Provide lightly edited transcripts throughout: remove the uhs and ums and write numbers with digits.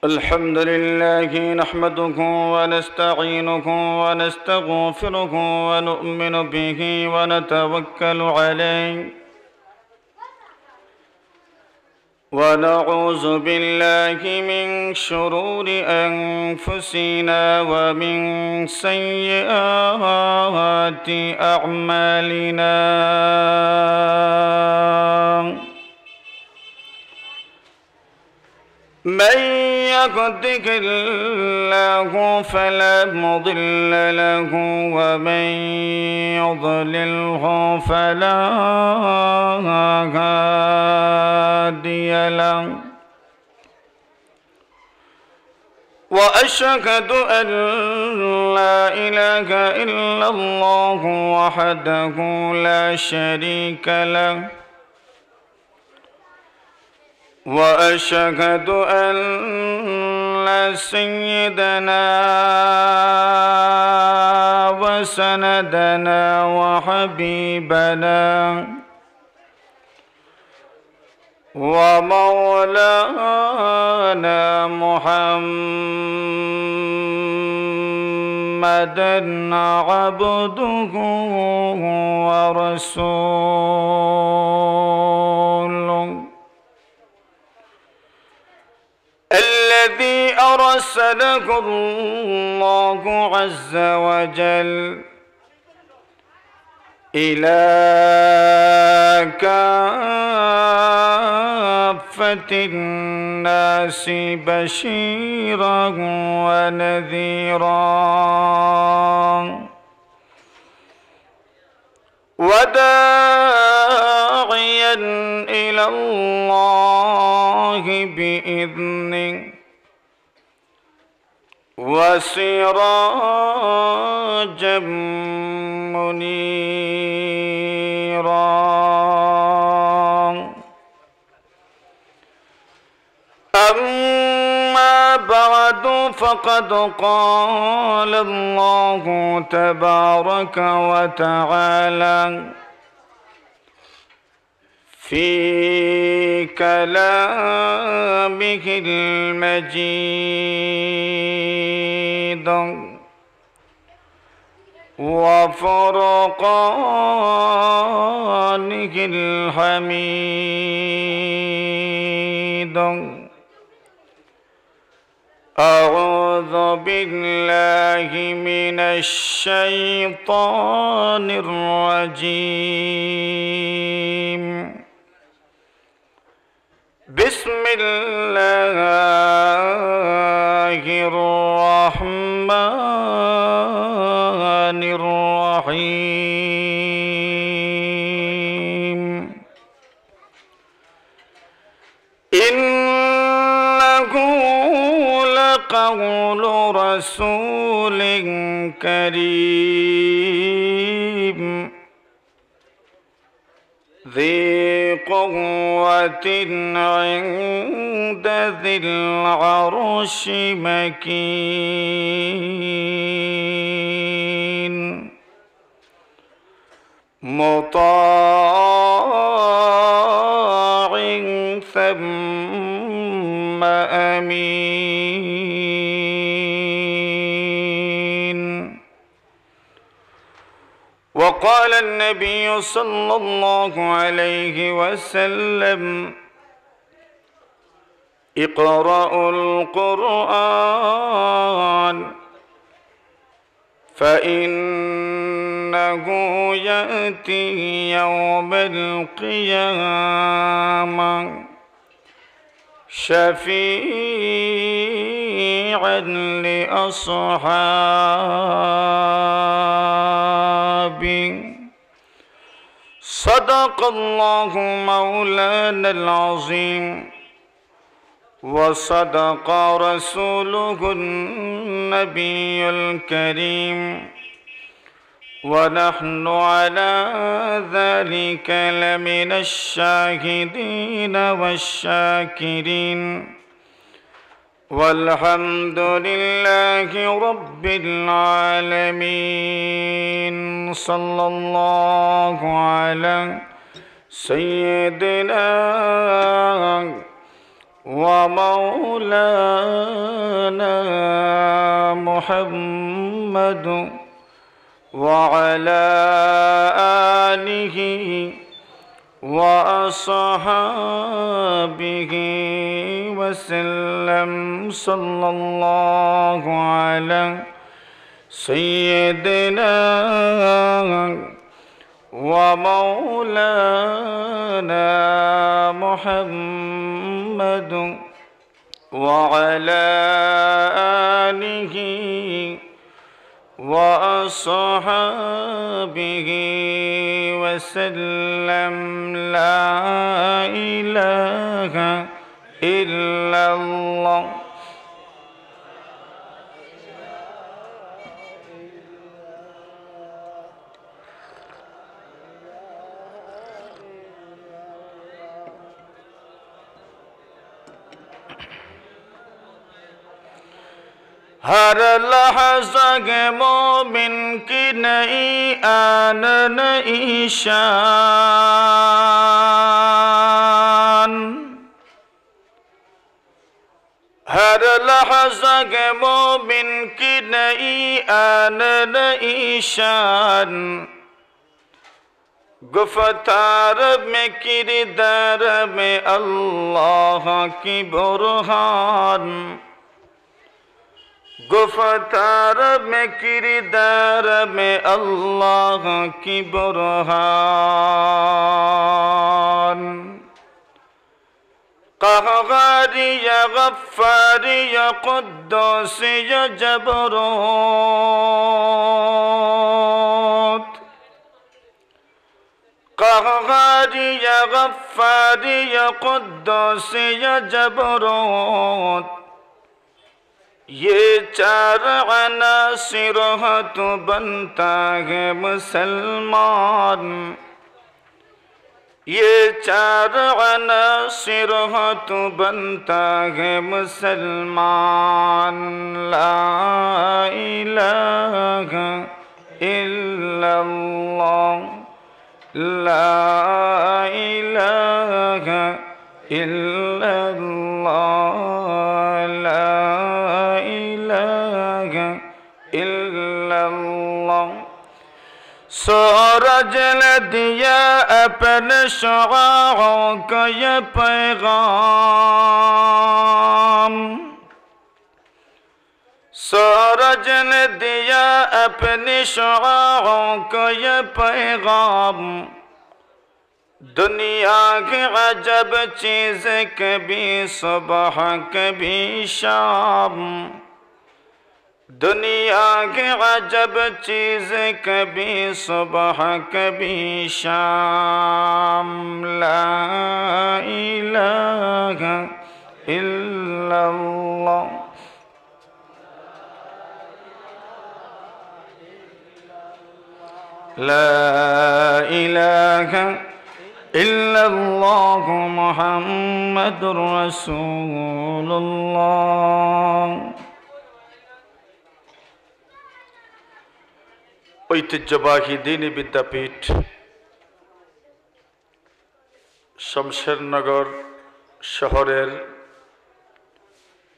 الحمد لله نحمده ونستعينه ونستغفره ونؤمن به ونتوكل عليه ونعوذ بالله من شرور أنفسنا ومن سيئات أعمالنا من يهده الله فلا مضل له ومن يضلله فلا هادي له وأشهد أن لا إله إلا الله وحده لا شريك له وأشهد أن سيدنا وسندنا وحبيبنا ومولانا محمدا عبده ورسوله الذي أرسله الله عز وجل إلى كافة الناس بشيرا ونذيرا وداعيا إلى الله بإذنه وسراجا منيرا أما بعد فقد قال الله تبارك وتعالى في كلامه المجيد وفرقانه الحميد أعوذ بالله من الشيطان الرجيم بسم الله الرحمن الرحيم إنه لقول رسول كريم ذي قوة عند ذي العرش مكين مطاع ثم أمين. وقال النبي صلى الله عليه وسلم اقرأوا القرآن فإنه يأتي يوم القيامة شفيعا لأصحابه. صدق الله مولانا العظيم وصدق رسوله النبي الكريم ونحن على ذلك لمن الشاهدين والشاكرين والحمد لله رب العالمين. صلى الله على سيدنا ومولانا محمد وعلى آله وأصحابه وسلم صلى الله على سيدنا ومولانا محمد وعلى آله وأصحابه وسلم لا إله إلا الله हर लहज़ा के मोमिन की नई आन नई शान, हर लहज़ा के मोमिन की नई आन नई शान, गुफ़्तार में किरदार में अल्लाह की बुरहान, गुफ़्तार में किरदार में अल्लाह की बुरहान। क़ह्हारी या गफ़्फ़ारी या क़ुद्दूसी या जबरूत, क़ह्हारी या गफ़्फ़ारी या क़ुद्दूसी या जबरूत, ये चार अनासिर तो बनता है मुसलमान, ये चार अनासिर तो बनता है मुसलमान। ला इलाहा इल्लल्लाह, ला इलाहा इल्लल्लाह, ला इलाहा इल्लल्लाह। सूरज ने दिया अपने शुआओं का ये पैगाम, सूरज ने दिया अपने शुआओं का ये पैगाम, दुनिया की अजब चीज़ कभी सुबह कभी शाम, दुनिया की अजब चीज़ कभी सुबह कभी शाम। ला इलाहा इल्लल्लाह, ला इलाहा इल्लल्लाह मुहम्मदुर रसूलुल्लाह। ঐতিহ্যবাহী দ্বীনি বিদ্যাপীঠ শমশেরনগর শহরের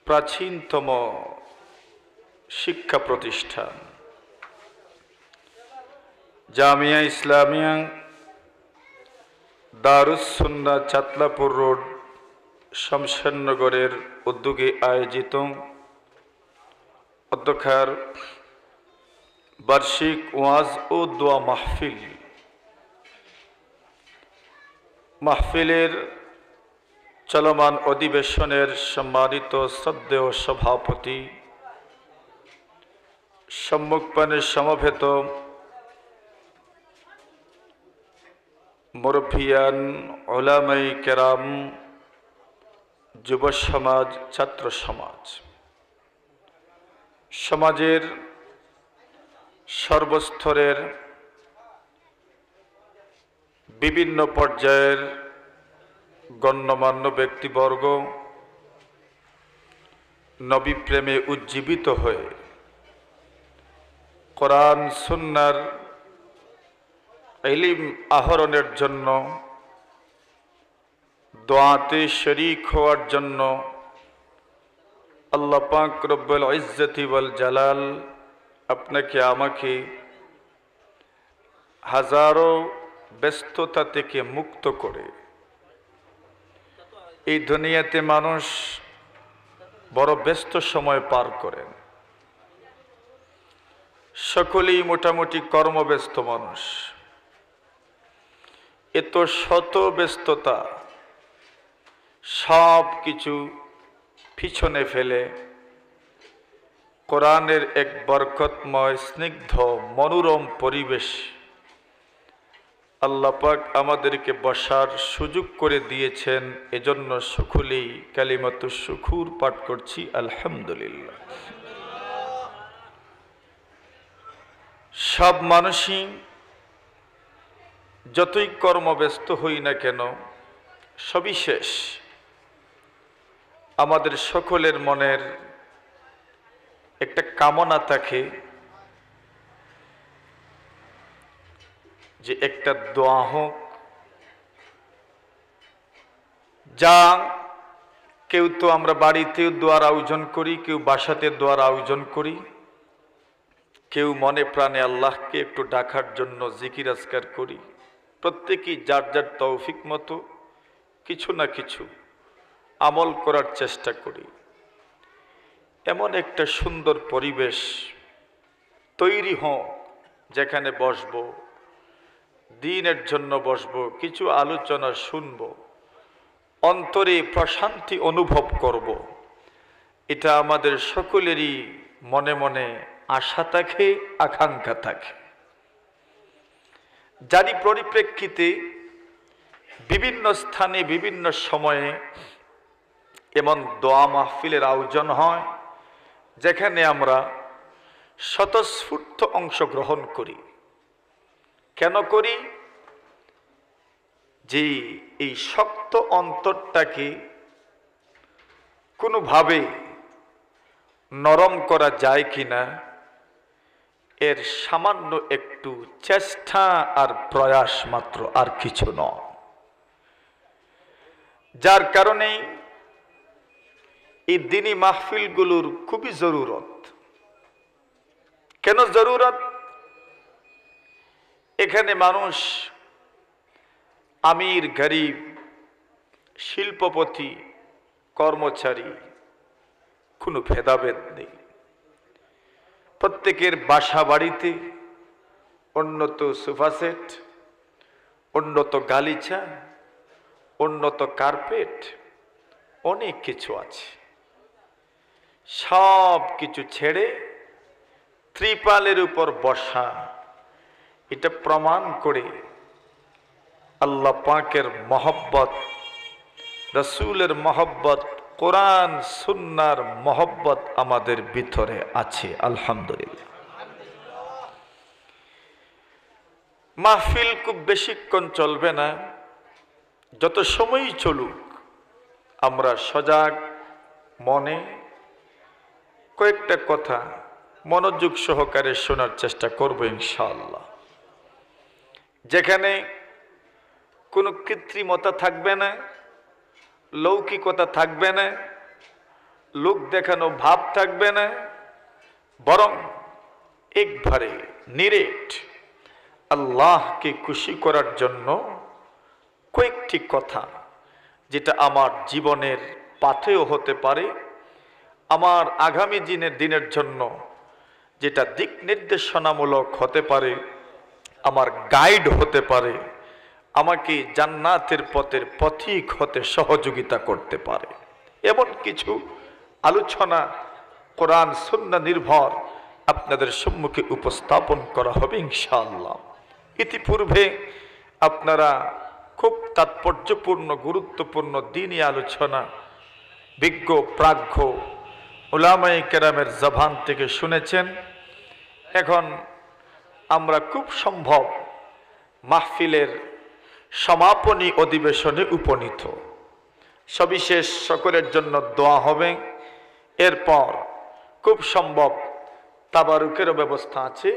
প্রাচীনতম শিক্ষা প্রতিষ্ঠান জামিয়া ইসলামিয়া দারুস সুন্নাহ চাতলাপুর রোড শমশেরনগরের উদ্যোগে আয়োজিত অধ্যক্ষার বার্ষিক ওয়াজ ও দোয়া মাহফিল, মাহফিলের চলমান অধিবেশনের সম্মানিত শ্রদ্ধেয় সভাপতি, সম্মুখপানে সমবেত মুরব্বিয়ান, উলামায়ে কেরাম, যুব সমাজ, ছাত্র সমাজ, সমাজের সর্বস্তরের বিভিন্ন পর্যায়ের গণ্যমান্য ব্যক্তিবর্গ নবী প্রেমে উজ্জীবিত হয়ে কোরআন সুন্নাহর ইলম আহরণের জন্য দোয়াতে শরীক হওয়ার জন্য আল্লাহ পাক রব্বুল ইজ্জতি ওয়াল জালাল আপনাকে আমাকে হাজারো ব্যস্ততা থেকে মুক্ত করে এই দুনিয়াতে মানুষ বড় ব্যস্ত সময় পার করেন, সকলেই মোটামুটি কর্মব্যস্ত মানুষ। এত শত ব্যস্ততা সব কিছু পিছনে ফেলে কোরআনের এক বরকতময় স্নিগ্ধ মনোরম পরিবেশ আল্লাহ পাক আমাদেরকে বসার সুযোগ করে দিয়েছেন। এজন্য সকলেই কালিমাতুশ শুকুর পাঠ করছি আলহামদুলিল্লাহ। সব মানুষই যতই কর্মব্যস্ত হই না কেন, সবিশেষ আমাদের সকলের মনের একটা কামনা থাকে যে একটা দোয়া হোক, যা কেউ তো আমরা বাড়িতেও দোয়ার আয়োজন করি, কেউ বাসাতে দোয়ার আয়োজন করি, কেউ মনে প্রাণে আল্লাহকে একটু ডাকার জন্য জিকির আজকার করি। প্রত্যেকেই যার যার তৌফিক মতো কিছু না কিছু আমল করার চেষ্টা করি। এমন একটা সুন্দর পরিবেশ তৈরি হোক যেখানে বসবো, দ্বীনের জন্য বসবো, কিছু আলোচনা শুনব, অন্তরে প্রশান্তি অনুভব করব। এটা আমাদের সকলেরই মনে মনে আশা থাকে, আকাঙ্ক্ষা থাকে। যারই পরিপ্রেক্ষিতে বিভিন্ন স্থানে বিভিন্ন সময়ে এমন দোয়া মাহফিলের আয়োজন হয় যেখানে আমরা স্বতঃস্ফূর্ত অংশগ্রহণ করি। কেন করি? যে এই শক্ত অন্তরটাকে কোনোভাবে নরম করা যায় কিনা এর সামান্য একটু চেষ্টা আর প্রয়াস মাত্র, আর কিছু নয়। যার কারণে এই দিনী মাহফিলগুলোর খুবই জরুরত। কেন জরুরত? এখানে মানুষ আমির গরিব, শিল্পপতি, কর্মচারী, কোনো ভেদাভেদ নেই। প্রত্যেকের বাসা বাড়িতে উন্নত সোফা সেট, উন্নত গালিচা, উন্নত কার্পেট, অনেক কিছু আছে। সব কিছু ছেড়ে ত্রিপালের উপর বসা, এটা প্রমাণ করে আল্লাহ পাকের মহব্বত, রসুলের মহব্বত, কোরআন সুন্নার মহব্বত আমাদের ভিতরে আছে আলহামদুলিল্লাহ। মাহফিল খুব বেশিক্ষণ চলবে না, যত সময়ই চলুক আমরা সজাগ মনে কয়েকটা কথা মনোযোগ সহকারে শোনার চেষ্টা করব ইনশাআল্লাহ। যেখানে কোনো কৃত্রিমতা থাকবে না, লৌকিকতা থাকবে না, লোক দেখানো ভাব থাকবে না, বরং একবারে নিরেট আল্লাহকে খুশি করার জন্য কয়েকটি কথা, যেটা আমার জীবনের পাথেয় হতে পারে, আমার আগামী দিনের জন্য যেটা দিক নির্দেশনামূলক হতে পারে, আমার গাইড হতে পারে, আমাকে জান্নাতের পথের পথিক হতে সহযোগিতা করতে পারে, এমন কিছু আলোচনা কোরআন সুন্নাহ নির্ভর আপনাদের সম্মুখে উপস্থাপন করা হবে ইনশাআল্লাহ। ইতিপূর্বে আপনারা খুব তাৎপর্যপূর্ণ গুরুত্বপূর্ণ দ্বীনি আলোচনা বিজ্ঞ প্রাজ্ঞ উলামায়ে কেরামের জবান থেকে শুনেছেন। এখন আমরা খুব সম্ভব মাহফিলের সমাপনী অধিবেশনে উপনীত। সবিশেষ সকলের জন্য দোয়া হবে। এরপর খুব সম্ভব তাবারুকেরও ব্যবস্থা আছে,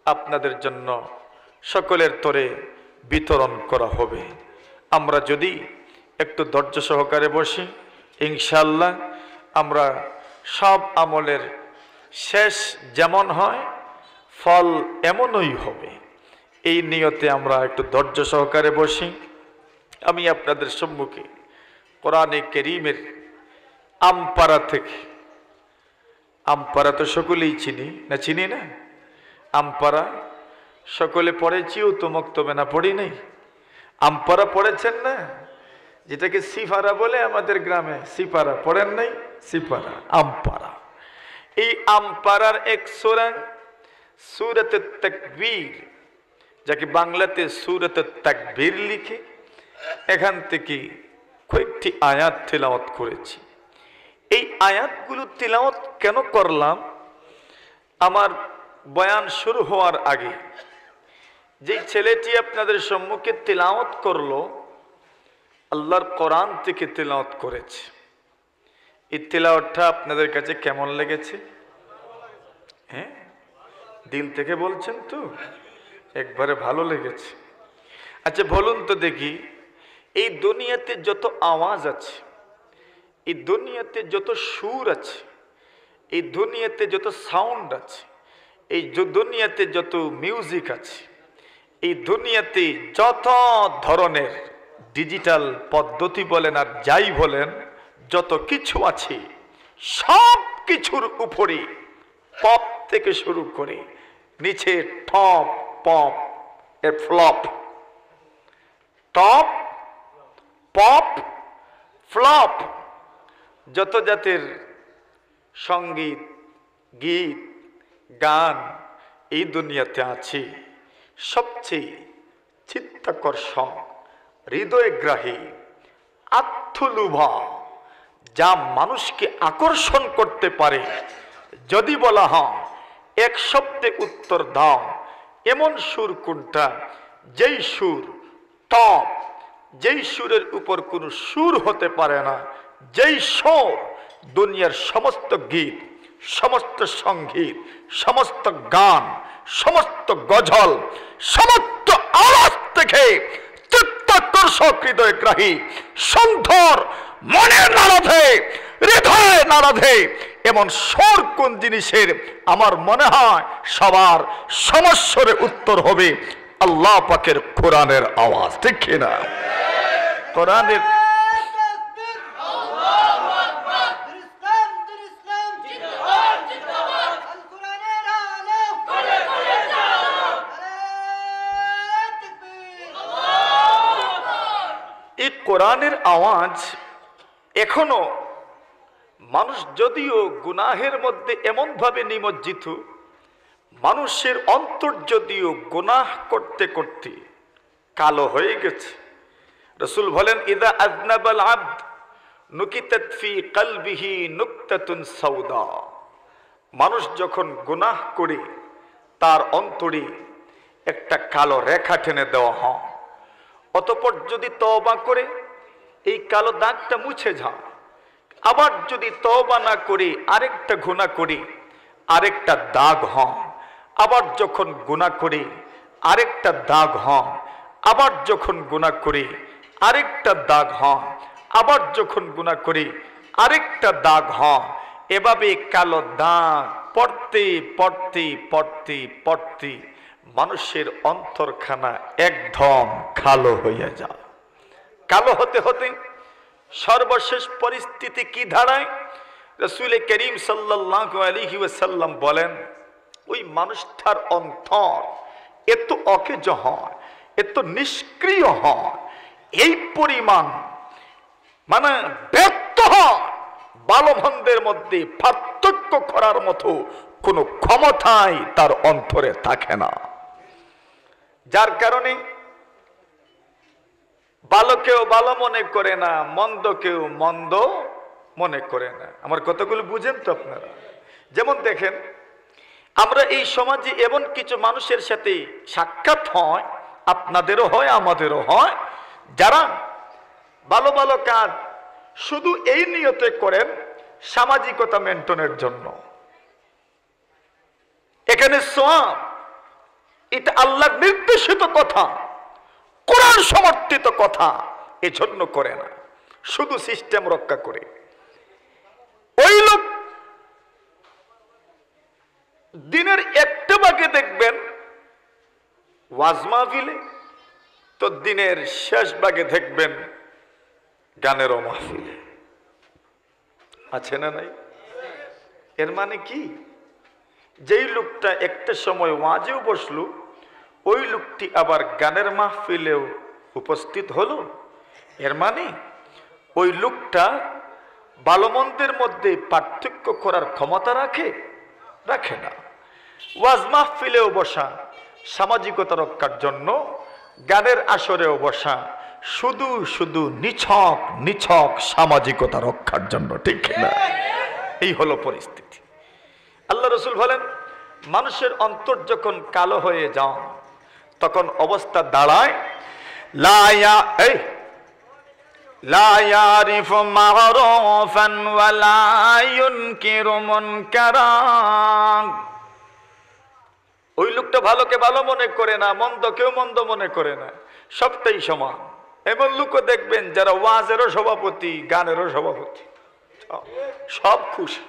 আপনাদের জন্য সকলের তরে বিতরণ করা হবে। আমরা যদি একটু ধৈর্য সহকারে বসি, ইনশাআল্লাহ আমরা সব আমলের শেষ যেমন হয় ফল এমনই হবে, এই নিয়তে আমরা একটু ধৈর্য সহকারে বসি। আমি আপনাদের সম্মুখে কোরআনে কারীমের আমপারা থেকে, আমপারা তো সকলেই চিনি না, চিনি না? আমপারা সকলে পড়েছিও তো, মক্তবে না পড়ি নাই? আমপারা পড়েছেন না? যেটাকে সিপারা বলে আমাদের গ্রামে, সিপারা পড়েন নাই? সিপারা, আমপারা। এই আমপারার এক সূরা সূরাতুত তাকবীর, যাকে বাংলাতে সূরাতুত তাকবীর লিখে, এখান থেকে কয়েকটি আয়াত তিলাওয়াত করেছি। এই আয়াতগুলো তিলাওয়াত কেন করলাম? আমার বয়ান শুরু হওয়ার আগে যে ছেলেটি আপনাদের সম্মুখে তিলাওয়াত করলো, আল্লাহর কোরআন থেকে তিলাওয়াত করেছে। এই তিলাওয়াতটা আপনাদের কাছে কেমন লেগেছে? হ্যাঁ, দিল থেকে বলছেন তো? একবারে ভালো লেগেছে। আচ্ছা বলুন তো দেখি, এই দুনিয়াতে যত আওয়াজ আছে, এই দুনিয়াতে যত সুর আছে, এই দুনিয়াতে যত সাউন্ড আছে, এই দুনিয়াতে যত মিউজিক আছে, এই দুনিয়াতে যত ধরনের ডিজিটাল পদ্ধতি বলেন আর যাই বলেন, যত কিছু আছে, সব কিছুর উপরে পপ থেকে শুরু করে নিচে টপ পপ এর ফ্লপ, টপ পপ ফ্লপ, যত জাতের সঙ্গীত গীত গান এই দুনিয়াতে আছে, সবচেয়ে চিত্তাকর্ষক, হৃদয়গ্রাহী, আত্মলোভা, যা মানুষকে আকর্ষণ করতে পারে, যদি বলা হয় এক শব্দে উত্তর দাও এমন সুর কোনটা, যেই সুর টপ, যেই সুরের উপর কোনো সুর হতে পারে না, যেই সুর দুনিয়ার সমস্ত গীত, সমস্ত সঙ্গীত, সমস্ত গান, সমস্ত গজল, সমস্ত আওয়াজ থেকে চিত্তাকর্ষক, হৃদয়গ্রাহী, সুন্দর, মনে নাড়াধে, হৃদয়ে নাড়াধে এমন সুর কোন জিনিসের? আমার মনে হয় সবার সমস্যার উত্তর হবে আল্লাহ পাকের কোরআনের আওয়াজ, ঠিক কিনা? কোরআনের এই কোরআনের আওয়াজ এখনো মানুষ যদিও গুনাহের মধ্যে এমন ভাবে নিমজ্জিত, মানুষের অন্তর যদিও গুনাহ করতে করতে কালো হয়ে গেছে। রাসূল বলেন, ইদা আযনাবাল আবদ নুকিতাত ফি কলবিহি নুকতাতুন সাউদা। মানুষ যখন গুনাহ করে তার অন্তরে একটা কালো রেখা টেনে দেওয়া হয়, অতঃপর যদি তওবা করে এই কালো দাগটা মুছে যায়, আবার যদি তওবা না করে আরেকটা গুনাহ করে আরেকটা দাগ হয়, আবার যখন গুনাহ করে আরেকটা দাগ হয়, আবার যখন গুনাহ করে আরেকটা দাগ হয়, আবার যখন গুনাহ করে আরেকটা দাগ হয়, এভাবে কালো দাগ পড়তে পড়তে পড়তে পড়তে মানুষের অন্তরখানা একদম কালো হইয়া যায়। কালো হতে হতে সর্বশেষ পরিস্থিতি কি দাঁড়ায়? রাসূল করিম সাল্লাল্লাহু আলাইহি ওয়াসাল্লাম বলেন, ওই মানুষটার অন্তর এত অকেজ হয়, এত নিষ্ক্রিয় হয়, এই পরিমাণ মানে ব্যর্থ হয়, ভালো মন্দের মধ্যে পার্থক্য করার মতো কোনো ক্ষমতাই তার অন্তরে থাকে না। যার কারণে ভালোকেও ভালো মনে করে না, মন্দকেও মন্দ মনে করে না। আমার কথাগুলো বুঝেন তো আপনারা? যেমন দেখেন, আমরা এই সমাজে এমন কিছু মানুষের সাথে সাক্ষাৎ হয়, আপনাদেরও হয় আমাদেরও হয়, যারা ভালো ভালো কাজ শুধু এই নিয়তে করেন সামাজিকতা মেনটেনের জন্য। এখানে সওয়াব, এটা আল্লাহর নির্দেশিত কথা, কোরআন সমর্থিত কথা, এজন্য করে না। শুধু সিস্টেম রক্ষা করে। ওই লোক দিনের একটা ভাগে দেখবেন ওয়াজ মাহফিলে, তো দিনের শেষ ভাগে দেখবেন গানের মাহফিলে। আছে না নাই? এর মানে কি? যেই লোকটা একটা সময় ওয়াজেও বসলো, ওই লোকটি আবার গানের মাহফিলেও উপস্থিত হলো। এর মানে ওই লোকটা ভালো মন্দের মধ্যে পার্থক্য করার ক্ষমতা রাখে না। ওয়াজ মাহফিলেও বসা সামাজিকতা রক্ষার জন্য, গানের আসরেও বসা শুধু শুধু নিছক সামাজিকতা রক্ষার জন্য, ঠিক না? এই হলো পরিস্থিতি। আল্লাহ রাসূল বলেন, মানুষের অন্তর যখন কালো হয়ে যায় তখন অবস্থা দাঁড়ায় লা ইয়ারিফু মা'রুফান ওয়া লা ইউনকিরু মুনকারান। ওই লোকটা ভালোকে ভালো মনে করে না, মন্দকেও মন্দ মনে করে না, সবটাই সমান। এমন লোকও দেখবেন যারা ওয়াজেরও সভাপতি, গানেরও সভাপতি, সব খুশি,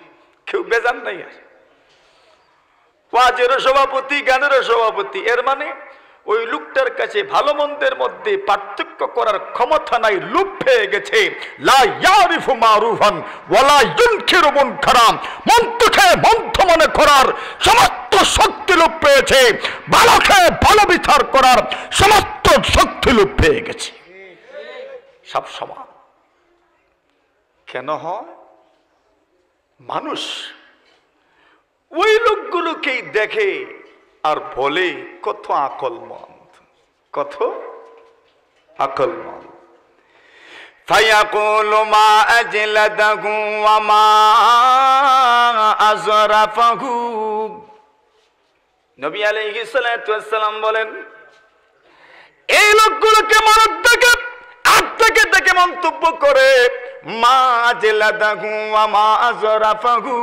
কেউ বেজান নাই। আর ওয়াজেরও সভাপতি, গানেরও সভাপতি। এর মানে ওই লোকটার কাছে ভালো মন্দের মধ্যে পার্থক্য করার ক্ষমতা নাই, লোপ পেয়ে গেছে। লা ইয়ারিফু মা'রুফান ওয়া লা ইউনকিরু মুনকারান। মন্দকে মন্দ মনে করার সমস্ত শক্তি লোপ পেয়েছে, ভালোকে ভালো বিচার করার সমস্ত শক্তি লোপ পেয়ে গেছে। সব সমান। কেন হয়? মানুষ ওই লোকগুলোকেই দেখে আর বলে কত আকলমন্দ, কত আকলমন্দ। ফায়াকুলু মা আজলাদাহু ওয়া মা আযরাফাহু। নবী আলাইহিস সালাতু ওয়াস সালাম বলেন, এই লোকগুলোকে মানুষ দেখে আর থেকে মন্তব্য করে মা আজলাদাহু ওয়া মা আযরাফাহু।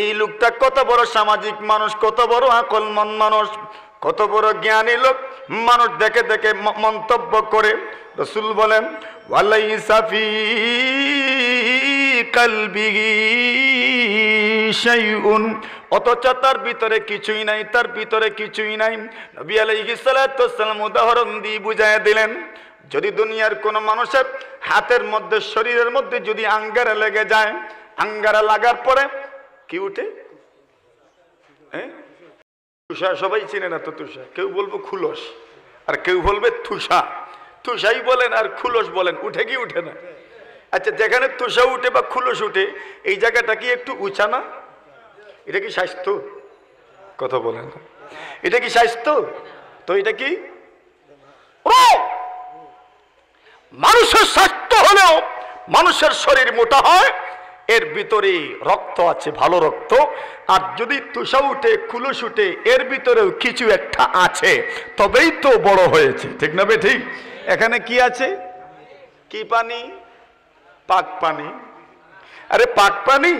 এই লোকটা কত বড় সামাজিক মানুষ, কত বড় আকলমন্দ মানুষ, কত বড় জ্ঞানী লোক, মানুষ দেখে দেখে মন্তব্য করে। রাসূল বলেন, ওয়ালাইসা ফি কলবিহি শাইউন। অথচ তার ভিতরে কিছুই নাই, তার ভিতরে কিছুই নাই। নবী আলাইহিস সালাতু ওয়াস সালাম উদাহরণ দিয়ে বুঝাইয়া দিলেন, যদি দুনিয়ার কোন মানুষের হাতের মধ্যে, শরীরের মধ্যে যদি আঙ্গারা লেগে যায়, আঙ্গারা লাগার পরে কি উঠে? তুষা সবাই চিনে না তো তুষা। কেউ বলবো খুলস, আর কেউ বলবে তুষা। তুষাই বলেন আর খুলস বলেন, উঠে কি উঠে না? আচ্ছা, যেখানে তুষা উঠে বা খুলস উঠে, এই জায়গাটা কি একটু উঁচা না? এটা কি স্বাস্থ্য? কথা বলেন, এটা কি স্বাস্থ্য? তো এটা কি? মানুষের স্বাস্থ্য হলেও মানুষের শরীর মোটা হয়, এর ভিতরে রক্ত আছে, ভালো রক্ত। আর যদি তুষা উঠে, খুলস উঠে, এর ভিতরেও কিছু একটা আছে, তবেই তো বড় হয়েছে, ঠিক না? ঠিক। এখানে কি আছে? কি পানি? পাক পানি। আরে পাক পানি,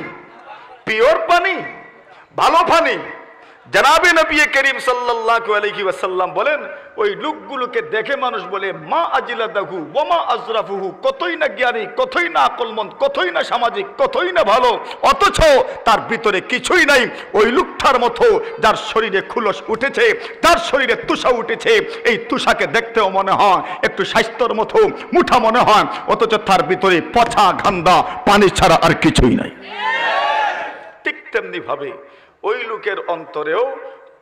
পিওর পানি, ভালো পানি। জনাবে নবী করিম সাল্লাল্লাহু আলাইহি ওয়াসাল্লাম বলেন, ওই লোকগুলোকে দেখে মানুষ বলে মা আজলাদাহু ওয়া মা আযরাফুহু। কতই না জ্ঞানী, কতই না আকলমন্দ, কতই না সামাজিক, কতই না ভালো, অথচ তার ভিতরে কিছুই নাই। ওই লোকটার মতো যার শরীরে খুলস উঠেছে, তার শরীরে তুষা উঠেছে, এই তুষাকে দেখতেও মনে হয় একটু স্বাস্থ্যর মতো মুঠা মনে হয়, অথচ তার ভিতরে পচা গান্দা পানি ছাড়া আর কিছুই নাই। ঠিক তেমনি ভাবে ওই লোকের অন্তরেও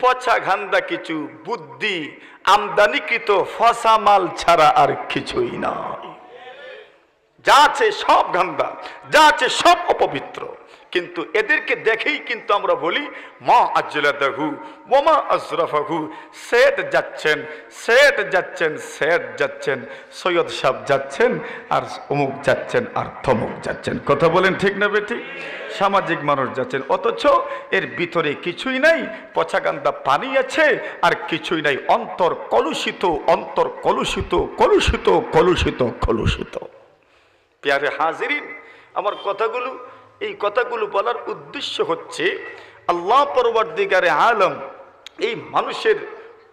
পচা গান্দা কিছু বুদ্ধি, আমদানিকৃত ফসা মাল ছাড়া আর কিছুই নাই। যা আছে সব গান্দা, যা আছে সব অপবিত্র। কিন্তু এদেরকে দেখেই কিন্তু আমরা বলি মা আজলাদাহু ওয়া মা আযরাফাহু। সেট যাচ্ছেন, সেট যাচ্ছেন, সেট যাচ্ছেন, সৈয়দ সাহেব যাচ্ছেন, আর অমুক যাচ্ছেন, আর থমুক যাচ্ছেন। কথা বলেন, ঠিক না বেঠিক? সামাজিক মানুষ যাচ্ছেন, অথচ এর ভিতরে কিছুই নাই, পচাগান্দা পানি আছে আর কিছুই নাই। অন্তর কলুষিত, অন্তর কলুষিত, কলুষিত, কলুষিত, কলুষিত। প্যারে হাজিরিন, আমার কথাগুলো, এই কথাগুলো বলার উদ্দেশ্য হচ্ছে আল্লাহ পরবর্তীকারে আলম এই মানুষের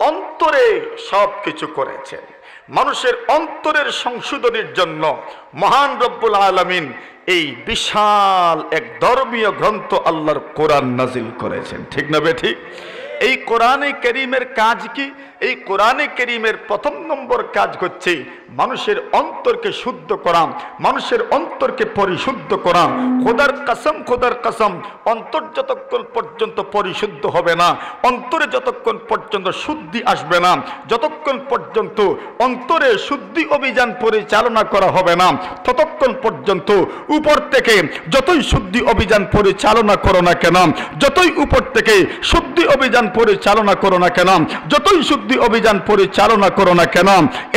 অন্তরে সব কিছু করেছেন। মানুষের অন্তরের সংশোধনের জন্য মহান রব্বুল আলামিন এই বিশাল এক ধর্মীয় গ্রন্থ আল্লাহর কোরআন নাজিল করেছেন। ঠিক না বেঠিক? এই কোরআনে কারীমের কাজ কি? এই কোরআনে কারীমের প্রথম নম্বর কাজ হচ্ছে মানুষের অন্তরকে শুদ্ধ করা, মানুষের অন্তরকে পরিশুদ্ধ করা। খোদার কসম, অন্তর যতক্ষণ পর্যন্ত পরিশুদ্ধ হবে না, অন্তরে যতক্ষণ পর্যন্ত শুদ্ধি আসবে না, যতক্ষণ পর্যন্ত অন্তরে শুদ্ধি অভিযান পরিচালনা করা হবে না, ততক্ষণ পর্যন্ত উপর থেকে যতই শুদ্ধি অভিযান পরিচালনা করো না কেন, যতই উপর থেকে শুদ্ধি অভিযান পরিচালনা করো না কেন, যতই শুদ্ধি অভিযান পরিচালনা করো না কেন,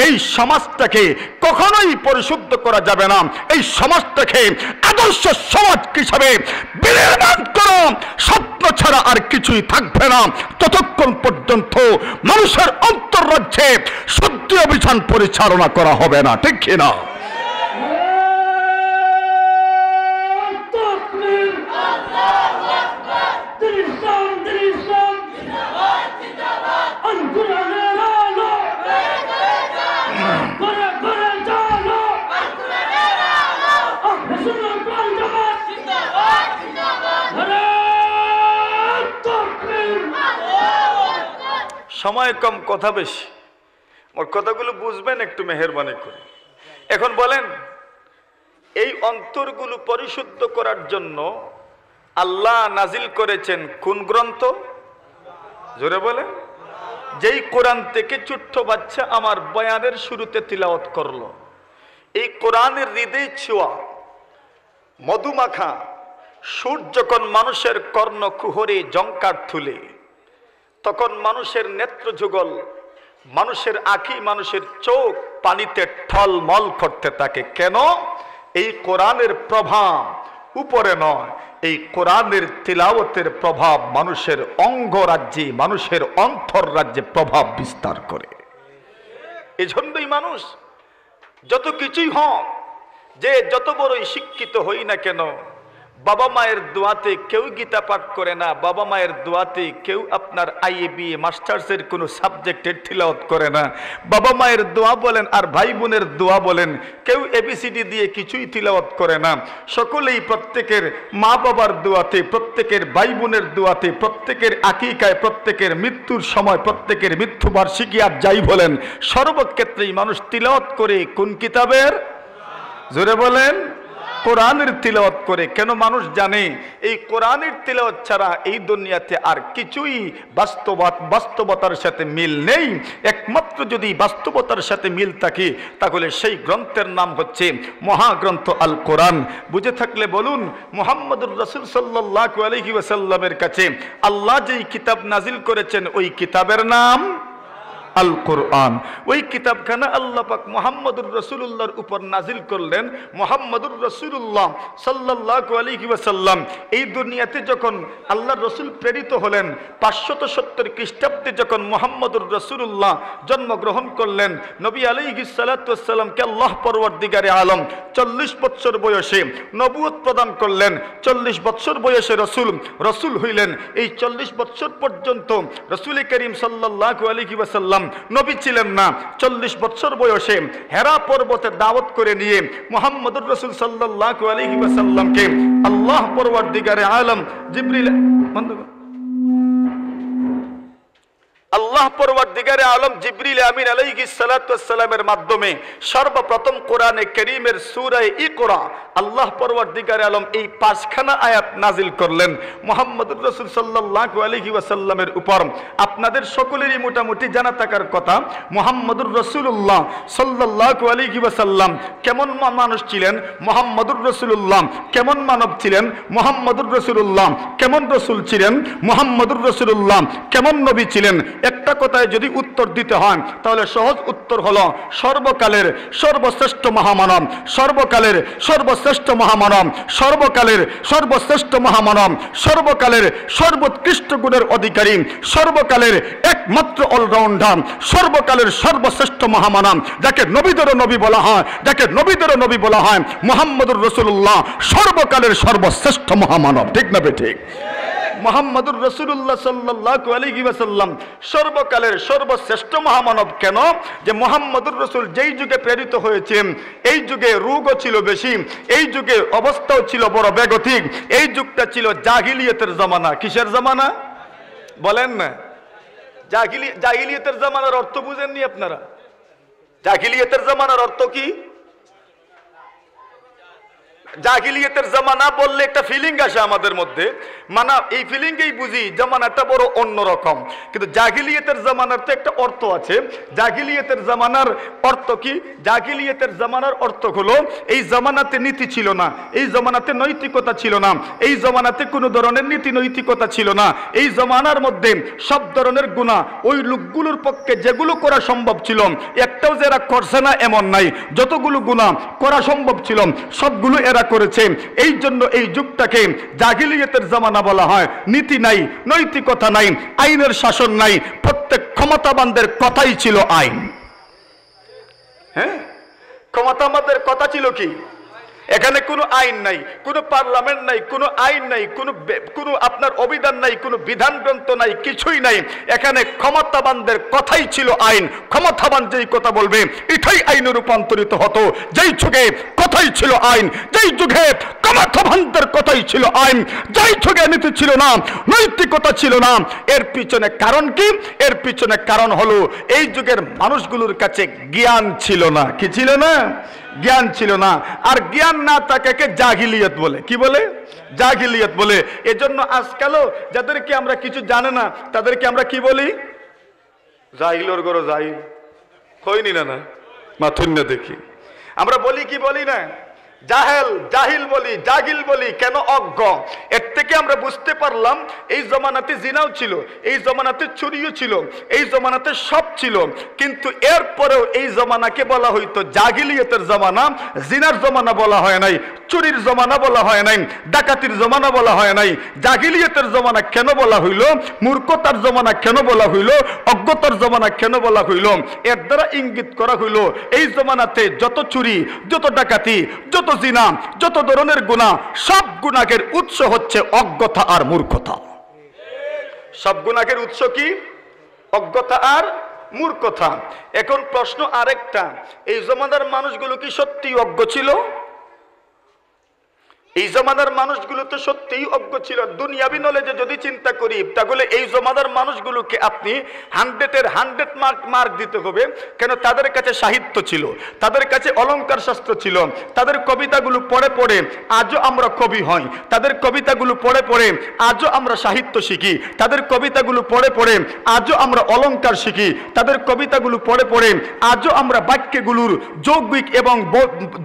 এই সমাজটাকে কখনোই পরিশুদ্ধ করা যাবে না। এই সমাজটাকে আদর্শ সমাজ হিসাবে বিনির্মাণ করো, স্বপ্ন ছাড়া আর কিছুই থাকবে না ততক্ষণ পর্যন্ত মানুষের অন্তর্রাজ্যে শুদ্ধি অভিযান পরিচালনা করা হবে না। ঠিক কিনা? সময় কম, কথা বেশি, ওর কথাগুলো বুঝবেন একটু মেহেরবানি করে। এখন বলেন, এই অন্তরগুলো পরিশুদ্ধ করার জন্য আল্লাহ নাজিল করেছেন কোন গ্রন্থ? জোরে বলেন। যেই কোরআন থেকে ছোট্ট বাচ্চা আমার বয়ানের শুরুতে তিলাওয়াত করলো, এই কোরআনের হৃদয় ছোঁয়া মধুমাখা সুর যখন মানুষের কর্ণ কুহরে জঙ্কার তুলে, তখন মানুষের নেত্র যুগল, মানুষের আঁখি, মানুষের চোখ পানিতে ঠলমল করতে থাকে। কেন? এই কোরআনের প্রভাব উপরে নয়, এই কোরআনের তিলাওয়াতের প্রভাব মানুষের অঙ্গরাজ্যে, মানুষের অন্তররাজ্যে প্রভাব বিস্তার করে। এজন্যই মানুষ যত কিছুই হোক, যে যত বড়ই শিক্ষিত হই না কেন, বাবা মায়ের দোয়াতে কেউ গীতা পাঠ করে না, বাবা মায়ের দোয়াতে কেউ আপনার IABA মাস্টার্সের কোনো সাবজেক্টের তিলাওয়াত করে না। বাবা মায়ের দোয়া বলেন আর ভাই বোনের দোয়া বলেন, কেউ ABCD দিয়ে কিছুই তিলাওয়াত করে না। সকলেই প্রত্যেকের মা বাবার দোয়াতে, প্রত্যেকের ভাই বোনের দোয়াতে, প্রত্যেকের আকিকায়, প্রত্যেকের মৃত্যুর সময়, প্রত্যেকের মৃত্যুবার্ষিকী আর যাই বলেন, সর্বক্ষেত্রেই মানুষ তিলাওয়াত করে কোন কিতাবের? জোরে বলেন। কোরআনের তিলাওয়াত করে। কেন? মানুষ জানে এই কোরআনের তিলাওয়াত ছাড়া এই দুনিয়াতে আর কিছুই বাস্তবতার সাথে মিল নেই। একমাত্র যদি বাস্তবতার সাথে মিল থাকে তাহলে সেই গ্রন্থের নাম হচ্ছে মহাগ্রন্থ আল কোরআন। বুঝে থাকলে বলুন, মুহাম্মদুর রাসূল সাল্লাল্লাহু আলাইহি ওয়াসাল্লামের কাছে আল্লাহ যেই কিতাব নাজিল করেছেন ওই কিতাবের নাম আল কোরআন। ওই কিতাবখানা আল্লাহ পাক মুহাম্মদুর রাসূলুল্লাহর উপর নাজিল করলেন। মুহাম্মদুর রাসূলুল্লাহ সাল্লাল্লাহু আলাইহি ওয়াসাল্লাম এই দুনিয়াতে যখন আল্লাহর রাসূল প্রেরিত হলেন, 570 খ্রিস্টাব্দে যখন মুহাম্মদুর রাসূলুল্লাহ জন্মগ্রহণ করলেন, নবী আলাইহিস সালাতু ওয়াস সালামকে আল্লাহ পরওয়ারদিগারে আলম 40 বছর বয়সে নবুয়ত প্রদান করলেন। 40 বছর বয়সে রাসূল হইলেন। এই 40 বছর পর্যন্ত রাসূল করিম সাল্লাল্লাহু আলাইহি ওয়াসাল্লাম নবী ছিলেন না। 40 বছর বয়সে হেরা পর্বতে দাওয়াত করে নিয়ে মুহাম্মদুর রাসূল সাল্লাল্লাহু আলাইহি ওয়াসাল্লামকে আল্লাহ পরওয়ারদিগারে আলম জিবরিল আল্লাহ পরওয়ারদিগারে আলম জিবরিল আমিন আলাইহিস সালাতু ওয়াস সালামের মাধ্যমে সর্বপ্রথম কোরআনে কারীমের সূরা ইকরা আল্লাহ পরওয়ারদিগারে আলম এই 5খানা আয়াত নাজিল করলেন মুহাম্মদুর রাসূল সাল্লাল্লাহু আলাইহি ওয়াসাল্লামের উপর। আপনাদের সকলেরই মোটামুটি জানা থাকার কথা, মুহাম্মদুর রাসূলুল্লাহ সাল্লাল্লাহু আলাইহি ওয়াসাল্লাম কেমন মানুষ ছিলেন, মুহাম্মদুর রাসূলুল্লাহ কেমন মানব ছিলেন, মুহাম্মদুর রাসূলুল্লাহ কেমন রাসূল ছিলেন, মুহাম্মদুর রাসূলুল্লাহ কেমন নবী ছিলেন। একটা কথায় যদি উত্তর দিতে হয় তাহলে সহজ উত্তর হলো সর্বকালের সর্বশ্রেষ্ঠ মহামানব, সর্বকালের সর্বশ্রেষ্ঠ মহামানব, সর্বকালের সর্বশ্রেষ্ঠ মহামানব, সর্বকালের সর্বোৎকৃষ্ট গুণের অধিকারী, সর্বকালের একমাত্র অলরাউন্ডার, সর্বকালের সর্বশ্রেষ্ঠ মহামানব, যাকে নবীদেরও নবী বলা হয়, যাকে নবীদেরও নবী বলা হয়, মুহাম্মদুর রাসূলুল্লাহ সর্বকালের সর্বশ্রেষ্ঠ মহামানব। ঠিক না বে ঠিক? মুহাম্মদুর রাসূলুল্লাহ সাল্লাল্লাহু আলাইহি ওয়াসাল্লাম সর্বকালের সর্বশ্রেষ্ঠ মহামানব। কেন? যে মুহাম্মদুর রাসূল যেই যুগে প্রেরিত হয়েছেন এই যুগে রোগও ছিল বেশি, এই যুগে অবস্থাও ছিল বড় বেগতিক। এই যুগটা ছিল জাহিলিয়াতের জামানা। কিসের জামানা বলেন না? জাহিলিয়াতের জামানার অর্থ বুঝেননি আপনারা? জাহিলিয়াতের জামানার অর্থ কি? জাহিলিয়াতের জামানা বললে একটা ফিলিং আসে আমাদের মধ্যে, মানে এই ফিলিংকেই বুঝি জামানাটা বড় অন্যরকম। কিন্তু জাহিলিয়াতের জামানার তো একটা অর্থ আছে। জাহিলিয়াতের জামানার অর্থ কি? জাহিলিয়াতের জামানার অর্থ হলো এই জামানাতে নীতি ছিল না, এই জামানাতে নৈতিকতা ছিল না, এই জামানাতে কোনো ধরনের নীতি নৈতিকতা ছিল না। এই জামানার মধ্যে সব ধরনের গুনাহ ওই লোকগুলোর পক্ষে যেগুলো করা সম্ভব ছিল একটাও যে এরা করছে না এমন নাই। যতগুলো গুনাহ করা সম্ভব ছিল সবগুলো এরা করেছে। এই জন্য এই যুগটাকে জাহিলিয়াতের জামানা বলা হয়। নীতি নাই, নৈতিকতা নাই, আইনের শাসন নাই, প্রত্যেক ক্ষমতাবানদের কথাই ছিল আইন। হ্যাঁ, ক্ষমতাবানদের কথা ছিল কি? এখানে কোনো আইন নাই, কোনো পার্লামেন্ট নাই, কোনো আইন নাই, কোনো আপনার অভিধান নাই, কোনো বিধান গ্রন্থ নাই, কিছুই নাই। এখানে ক্ষমতাবানদের কথাই ছিল আইন। ক্ষমতাবান যেই কথা বলবে এটাই আইনে রূপান্তরিত হতো। যেই যুগে কথাই ছিল আইন, যেই যুগে ক্ষমতাবানদের কথাই ছিল আইন, যেই যুগে নীতি ছিল না, নৈতিকতা ছিল না। এর পিছনে কারণ কি? এর পিছনে কারণ হলো এই যুগের মানুষগুলোর কাছে জ্ঞান ছিল না। কি ছিল না? জ্ঞান ছিল না। আর জ্ঞান না থাকাকে জাহিলিয়াত বলে। কি বলে? জাহিলিয়াত বলে। এজন্য আজকালও যাদেরকে আমরা কিছু জানে না তাদেরকে আমরা কি বলি? জাহিলর গরো জাহিল হয়নি না? না মাথুন না দেখি আমরা বলি কি বলি না? জাহেল, জাহিল বলি, জাহিল বলি। কেন? অজ্ঞ। এর থেকে আমরা বুঝতে পারলাম এই জমানাতে জিনাও ছিল, এই জমানাতে চুরিও ছিল, এই জমানাতে সব ছিল। কিন্তু এরপরেও এই জমানাকে বলা হইতো জাহিলিয়াতের জমানা। জিনার জমানা বলা হয় নাই, চুরির জমানা বলা হয় নাই, ডাকাতির জমানা বলা হয় নাই। জাহিলিয়াতের জমানা কেন বলা হইল? মূর্খতার জমানা কেন বলা হইল? অজ্ঞতার জমানা কেন বলা হইল? এর দ্বারা ইঙ্গিত করা হইল এই জমানাতে যত চুরি, যত ডাকাতি, যত জিনা, যত ধরনের গুনাহ, সব গুনাহের উৎস হচ্ছে অজ্ঞতা আর মূর্খতা। সব গুনাহের উৎস কি? অজ্ঞতা আর মূর্খতা। এখন প্রশ্ন আরেকটা, এই জমানার মানুষগুলো কি সত্যি অজ্ঞ ছিল? এই জমানার মানুষগুলো তো সত্যিই অজ্ঞ ছিল। দুনিয়াবি নলেজে যদি চিন্তা করি তাহলে এই জমানার মানুষগুলোকে আপনি 100-এর 100 মার্ক দিতে হবে। কেন? তাদের কাছে সাহিত্য ছিল, তাদের কাছে অলংকার শাস্ত্র ছিল, তাদের কবিতাগুলো পড়ে পড়ে আজও আমরা কবি হই, তাদের কবিতাগুলো পড়ে পড়ে আজও আমরা সাহিত্য শিখি, তাদের কবিতাগুলো পড়ে পড়ে আজও আমরা অলংকার শিখি, তাদের কবিতাগুলো পড়ে পড়ে আজও আমরা বাক্যগুলোর যৌগিক এবং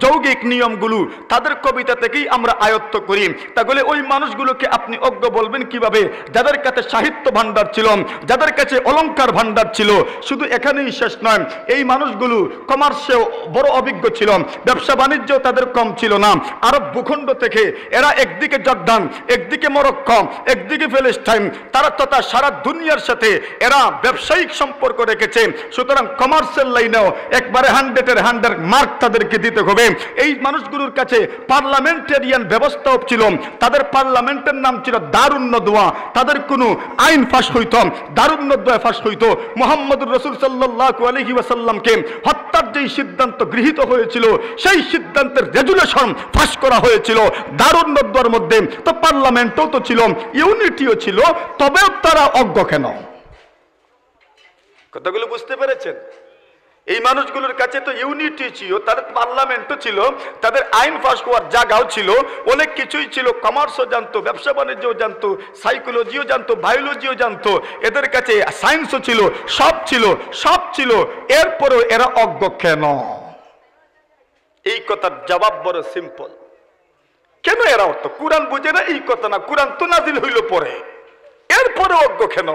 যৌগিক নিয়মগুলো তাদের কবিতা থেকেই আমরা আয়ত্ত করি। তাহলে ওই মানুষগুলোকে আপনি অজ্ঞ বলবেন কিভাবে? যাদের কাছে সাহিত্য ভান্ডার ছিল, যাদের কাছে অলংকার ভান্ডার ছিল। শুধু এখানেই শেষ নয়, এই মানুষগুলো কমার্সেও বড় অভিজ্ঞ ছিল, ব্যবসা বাণিজ্য তাদের কম ছিল না। আরব ভূখণ্ড থেকে এরা একদিকে জর্দান, একদিকে মরক্কো, একদিকে ফিলিস্তিন, তারা তথা সারা দুনিয়ার সাথে এরা ব্যবসায়িক সম্পর্ক রেখেছে। সুতরাং কমার্সের লাইনেও একবারে 100-এর 100 মার্ক তাদেরকে দিতে হবে। এই মানুষগুলোর কাছে পার্লামেন্টারিয়ান ব্যবস্থাও ছিল, তাদের পার্লামেন্টের নাম ছিল দারুন নদওয়া। তাদের কোনো আইন ফাঁস হইত, দারুন নদওয়া ফাঁস হইত। মুহাম্মদুর রাসূল সাল্লাল্লাহু আলাইহি ওয়াসাল্লামকে হত্যার যেই সিদ্ধান্ত গৃহীত হয়েছিল সেই সিদ্ধান্তের রেজুলেশন ফাঁস করা হয়েছিল দারুন নদওয়ার মধ্যে। তো পার্লামেন্টও তো ছিল, ইউনিটিও ছিল, তবেও তারা অজ্ঞ কেন? কথাগুলো বুঝতে পেরেছেন? এই মানুষগুলোর কাছে তো ইউনিটি ছিল, তাদের পার্লামেন্টও ছিল, তাদের আইন পাস হওয়ার জায়গাও ছিল, অনেক কিছুই ছিল। কমার্সও জানতো, ব্যবসা বাণিজ্যও জানতো, সাইকোলজিও জানতো, বায়োলজিও জানতো, এদের কাছে সায়েন্সও ছিল, সব ছিল, সব ছিল। এরপরেও এরা অজ্ঞ কেন? এই কথার জবাব বড় সিম্পল। কেন এরা অর্থ কোরআন বুঝে না? এই কথা না, কোরআন তো নাজিল হইল পরে, এরপরে অজ্ঞ কেন?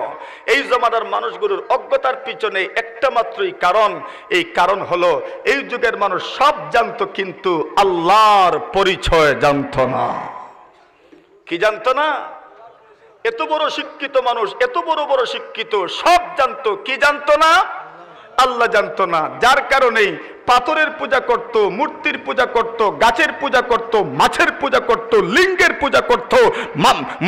এই জমানার মানুষগুলোর অজ্ঞতার পিছনে একটা মাত্রই কারণ। এই কারণ হলো এই যুগের মানুষ সব জানতো কিন্তু আল্লাহর পরিচয় জানতো না। কি জানতো না? এত বড় শিক্ষিত মানুষ, এত বড় বড় শিক্ষিত, সব জানতো, কি জানতো না? আল্লাহ জানতো না। যার কারণেই পাথরের পূজা করত, মূর্তির পূজা করত, গাছের পূজা করত, মাছের পূজা করত, লিঙ্গের পূজা করত,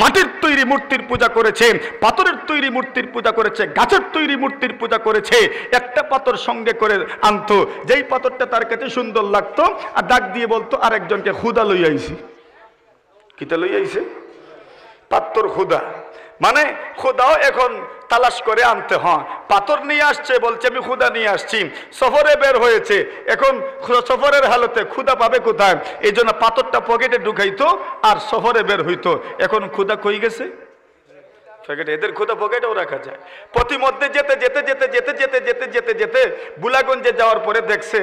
মাটির তৈরি মূর্তির পূজা করেছে, পাথরের তৈরি মূর্তির পূজা করেছে, গাছের তৈরি মূর্তির পূজা করেছে। একটা পাথর সঙ্গে করে আনতো, যেই পাথরটা তার কাছে সুন্দর লাগতো আর ডাক দিয়ে বলতো আরেকজনকে খুদা লই আইছি। কিতা লই আইছে? পাথর খুদা। মানে খুদাও এখন তালাশ করে আনতে হয়। পাথর নিয়ে আসছে, বলছে আমি খুদা নিয়ে আসছি। সফরে বের হয়েছে, এখন সফরের হালতে খুদা পাবে কোথায়? এই জন্য পাথরটা পকেটে ঢুকাইতো আর সফরে বের হইতো। এখন খুদা কই গেছে? পকেটে। এদের খুদা পকেটেও রাখা যায়। প্রতিমধ্যে যেতে যেতে যেতে যেতে যেতে যেতে যেতে যেতে বুলাগঞ্জে যাওয়ার পরে দেখছে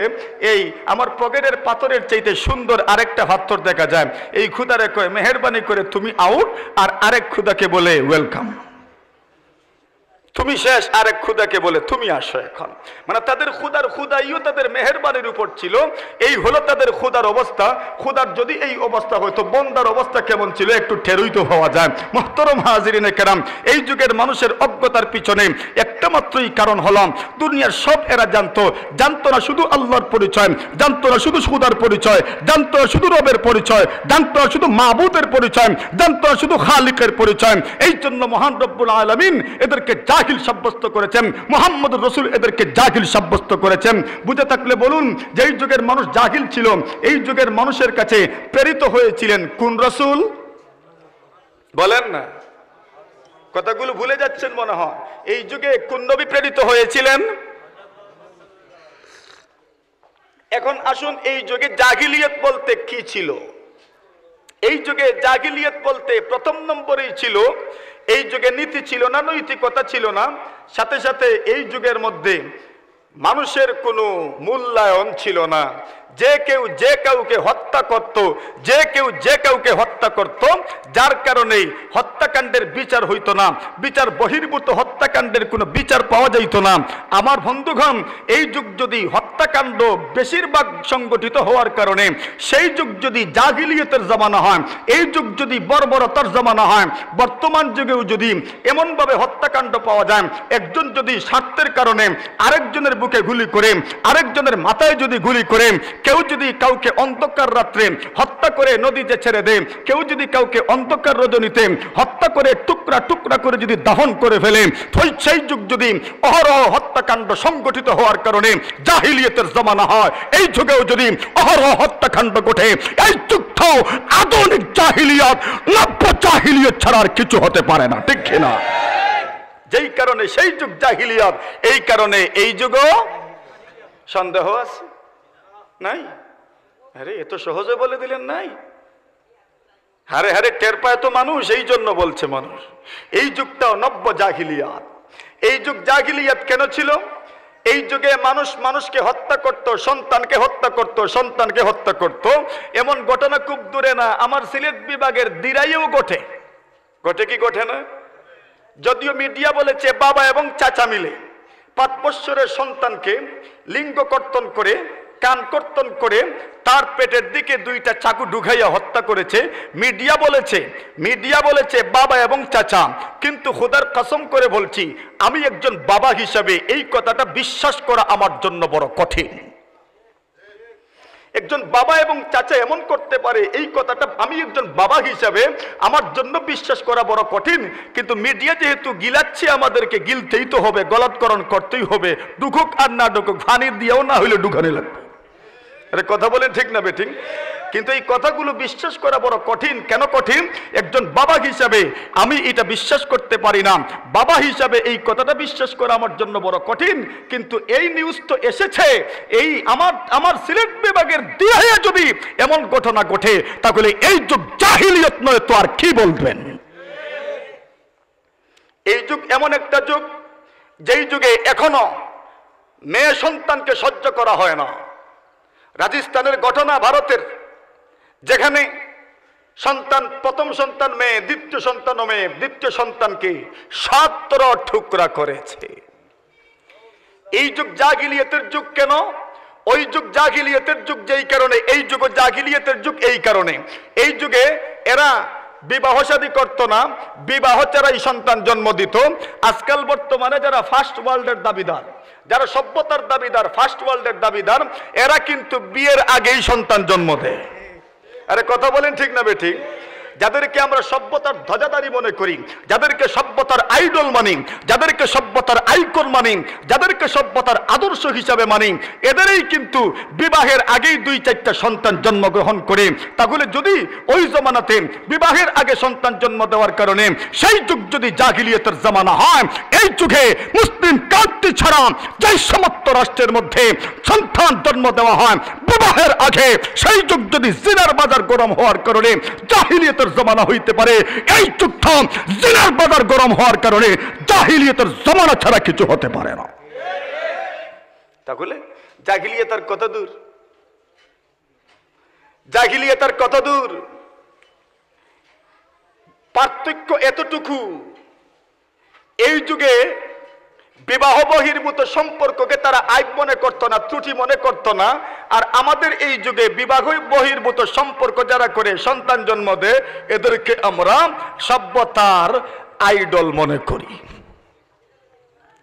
এই আমার পকেটের পাথরের চাইতে সুন্দর আরেকটা পাথর দেখা যায়। এই খুদারে কয় মেহেরবানি করে তুমি আউট, আর আরেক খুদাকে বলে ওয়েলকাম, তুমি শেষ। আরেক খুদাকে বলে তুমি আসো এখন। মানে তাদের খুদার খুদাইও তাদের মেহেরবানির উপর ছিল। এই হলো তাদের খুদার অবস্থা। খুদার যদি এই অবস্থা হয়তো বন্দার অবস্থা কেমন ছিল একটু টেরই তো হওয়া যায়। মুহতারাম হাজিরিনে কেরাম, এই যুগের মানুষের অজ্ঞতার পিছনে একটা মাত্রই কারণ হলাম, দুনিয়ার সব এরা জানতো না শুধু আল্লাহর পরিচয়, জানতো না শুধু খুদার পরিচয়, জানতো না শুধু রবের পরিচয়, জানতো না শুধু মাবুদের পরিচয়, জানতো না শুধু খালিকের পরিচয়। এই জন্য মহান রব্বুল আলামিন এদেরকে জাহিল সাব্যস্ত করেছেন, মুহাম্মদ রাসূল এদেরকে জাহিল সাব্যস্ত করেছেন। বুঝে থাকলে বলুন, যেই যুগের মানুষ জাহিল ছিল, এই যুগের মানুষের কাছে প্রেরিত হয়েছিলেন কোন রাসূল? বলেন না, কথাগুলো ভুলে যাচ্ছেন মনে হয়। এই যুগে কোন নবী প্রেরিত হয়েছিলেন? এখন আসুন, এই যুগে জাহিলিয়ত বলতে কি ছিল? এই যুগে জাহিলিয়ত বলতে প্রথম নম্বরেই ছিল, এই যুগে নীতি ছিল না, নৈতিকতা ছিল না। সাথে সাথে এই যুগের মধ্যে মানুষের কোনো মূল্যায়ন ছিল না। যে কেউ যে কাউকে হত্যা করত, যে কেউ যে কাউকে হত্যা করত, যার কারণে হত্যাকাণ্ডের বিচার হইতো না। বিচার বহির্ভূত হত্যাকাণ্ডের কোনো বিচার পাওয়া যাইত না। আমার বন্ধুগণ, এই যুগ যদি হত্যাকাণ্ড বেশিরভাগ সংগঠিত হওয়ার কারণে সেই যুগ যদি জাহিলিয়তের জামানা হয়, এই যুগ যদি বর্বরতার জামানা হয়, বর্তমান যুগেও যদি এমনভাবে হত্যাকাণ্ড পাওয়া যায়, একজন যদি স্বার্থের কারণে আরেকজনের বুকে গুলি করে, আরেকজনের মাথায় যদি গুলি করে, কেউ যদি কাউকে অন্ধকার রাত্রে হত্যা করে নদীতে ছেড়ে দেয়, কেউ যদি কাউকে অন্ধকার রজনীতে হত্যা করে টুকরা টুকরা করে যদি দাফন করে ফেলে, সেই যুগ যদি অহরহ হত্যাকাণ্ড সংগঠিত হওয়ার কারণে জাহিলিয়তের জামানা হয়, এই যুগেও যদি অহরহ হত্যাকাণ্ড ঘটে, এই যুগটাও আধুনিক জাহিলিয়ত, নব্য জাহিলিয়ত ছাড়া আর কিছু হতে পারে না, ঠিক না? যেই কারণে সেই যুগ জাহিলিয়ত, এই কারণে এই যুগও সন্দেহ আছে নাই? আরে এত সহজে বলে দিলেন নাই? হারে হারে টের পায় তো মানুষ, এই জন্য বলছে মানুষ। এই যুগটাও নব্য জাহিলিয়াত। এই যুগ জাহিলিয়াত কেন ছিল? এই যুগে মানুষ মানুষকে হত্যা করত, সন্তানকে হত্যা করত, সন্তানকে হত্যা করত। এমন ঘটনা খুব দূরে না, আমার সিলেট বিভাগের দিরাইয়েও ঘটে। ঘটে কি ঘটে না? যদিও মিডিয়া বলেছে বাবা এবং চাচা মিলে 5 বৎসরের সন্তানকে লিঙ্গ কর্তন করে, কান কর্তন করে তার পেটের দিকে 2টা চাকু ঢুকাইয়া হত্যা করেছে। মিডিয়া বলেছে বাবা এবং চাচা, কিন্তু খোদার কসম করে বলছি, আমি একজন বাবা হিসাবে এই কথাটা বিশ্বাস করা আমার জন্য বড় কঠিন। একজন বাবা এবং চাচা এমন করতে পারে, এই কথাটা আমি একজন বাবা হিসাবে আমার জন্য বিশ্বাস করা বড় কঠিন। কিন্তু মিডিয়া যেহেতু গিলাচ্ছে, আমাদেরকে গিলতেই তো হবে, গলতকরণ করতেই হবে, ঢুকুক আর না ঢুকুক, ফানির দিয়েও না হইলে ঢুকানি লাগবে। আরে কথা বলেন ঠিক না বেঠিক? কিন্তু এই কথাগুলো বিশ্বাস করা বড় কঠিন। কেন কঠিন? একজন বাবা হিসাবে আমি এটা বিশ্বাস করতে পারি না। বাবা হিসাবে এই কথাটা বিশ্বাস করা আমার জন্য বড় কঠিন। কিন্তু এই নিউজ তো এসেছে, এই আমার সিলেট বিভাগের দিরাইয়ে যদি এমন ঘটনা ঘটে, তাহলে এই যুগ জাহিলিয়ত নয় তো আর কি বলবেন? এই যুগ এমন একটা যুগ, যেই যুগে এখনো মেয়ে সন্তানকে সহ্য করা হয় না। রাজস্থানের ঘটনা, ভারতের, যেখানে সন্তান, প্রথম সন্তান মেয়ে, দ্বিতীয় সন্তানও মেয়ে, দ্বিতীয় সন্তানকে 17 টুকরা করেছে। এই যুগ জাহিলিয়তের যুগ কেন? ওই যুগ জাহিলিয়তের যুগ যেই কারণে, এই যুগ জাহিলিয়তের যুগ এই কারণে। এই যুগে এরা বিবাহ শাদী করতো না, বিবাহ ছাড়াই সন্তান জন্ম দিত। আজকাল বর্তমানে যারা ফার্স্ট ওয়ার্ল্ডের দাবিদার, যারা সভ্যতার দাবিদার, ফার্স্ট ওয়ার্ল্ডের দাবিদার, এরা কিন্তু বিয়ের আগেই সন্তান জন্ম দেয়। আরে কথা বলেন ঠিক না বেঠিক? যাদেরকে আমরা সভ্যতার ধ্বজাধারী মনে করি, যাদেরকে সভ্যতার আইডল মানি, যাদেরকে সভ্যতার আইকন মানি, যাদেরকে সভ্যতার আদর্শ হিসাবে মানি, এদেরই কিন্তু বিবাহের আগেই 2-4টা সন্তান জন্মগ্রহণ করে। তাহলে যদি ওই জমানাতে বিবাহের আগে সন্তান জন্ম দেওয়ার কারণে সেই যুগ যদি জাহিলিয়াতের জামানা হয়, এই যুগে মুসলিম কান্ট্রি ছাড়া যে সমস্ত রাষ্ট্রের মধ্যে সন্তান জন্ম দেওয়া হয় বিবাহের আগে, সেই যুগ যদি জিনার বাজার গরম হওয়ার কারণে জাহিলিয়াতের জমানা হইতে পারে, এই যুগটা জিনার বাজার গরম হওয়ার কারণে জাহিলিয়াতের জমানা ছাড়া কিছু হতে পারে না। তাহলে জাহিলিয়াতের কত দূর, জাহিলিয়াতের কত দূর, পার্থক্য এতটুকু। এই যুগে বিবাহ বহির্ভূত সম্পর্ককে তারা আইব মনে করতো না, ত্রুটি মনে করতো না। আর আমাদের এই যুগে বিবাহ বহির্ভূত সম্পর্ক যারা করে সন্তান জন্ম দেয়, এদেরকে আমরা সভ্যতার আইডল মনে করি।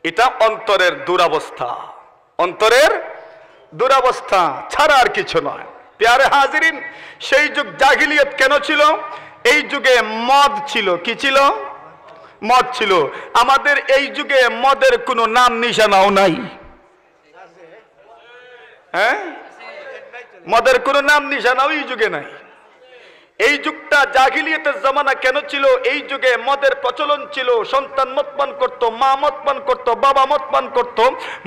এটা অন্তরের দুরবস্থা, অন্তরের দুরবস্থা ছাড়া আর কিছু নয়। প্যারে হাজিরিন, সেই যুগ জাহিলিয়াত কেন ছিল? এই যুগে মদ ছিল। কি ছিল? মদ ছিল। আমাদের এই যুগে মদের কোনো নাম নিশানাও নাই। হ্যাঁ, মদের কোনো নাম নিশানাও এই যুগে নাই। এই যুগটা জাহিলিয়াতের জামানা কেন ছিল? এই যুগে মদের প্রচলন ছিল। সন্তান মদ পান করত, মা মদ পান করত, বাবা মদ পান করত।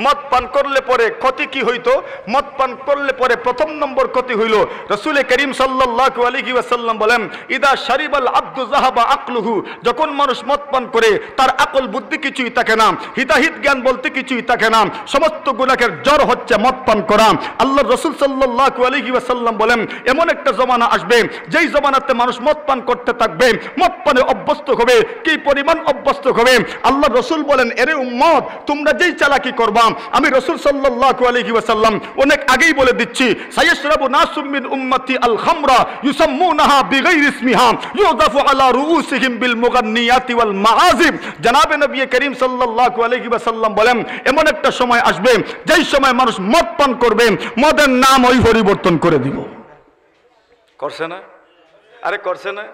মদ পান করলে পরে ক্ষতি কি হইতো? মদ পান করলে পরে প্রথম নম্বর ক্ষতি হইল, রাসূল করিম সাল্লাল্লাহু আলাইহি ওয়াসাল্লাম বলেন, ইদা শারিবাল আব্দু যাহাবা আকলুহু, যখন মানুষ মদ পান করে তার আকল বুদ্ধি কিছুই থাকে না, হিতাহিত জ্ঞান বলতে কিছুই থাকে না। সমস্ত গুনাহের জড় হচ্ছে মদ পান করা। আল্লাহর রাসূল সাল্লাল্লাহু আলাইহি ওয়াসাল্লাম বলেন, এমন একটা জমানা আসবে যেই জমানাতে মানুষ মদ পান করতে থাকবে, মদ পানে অভ্যস্ত হবে। কি পরিমাণ অভ্যস্ত হবে? আল্লাহ রাসূল বলেন, এরে উম্মত, তোমরা যেই চালাকি করবা, আমি রাসূল সাল্লাল্লাহু আলাইহি ওয়াসাল্লাম অনেক আগেই বলে দিচ্ছি, সায়াশরাবু নাসুম মিন উম্মতি আল খামরা ইউসাম্মুনাহা বিগাইরি ইসমিহা ইউযাফু আলা রুউসিহিম বিল মুগান্নিয়াতি ওয়াল মাআজিব। জনাবে নবী করিম সাল্লাল্লাহু আলাইহি ওয়াসাল্লাম বলেন, এমন একটা সময় আসবে যেই সময় মানুষ মদ পান করবে, মদের নাম ওই পরিবর্তন করে দিব। করছে না? আরে করছে না?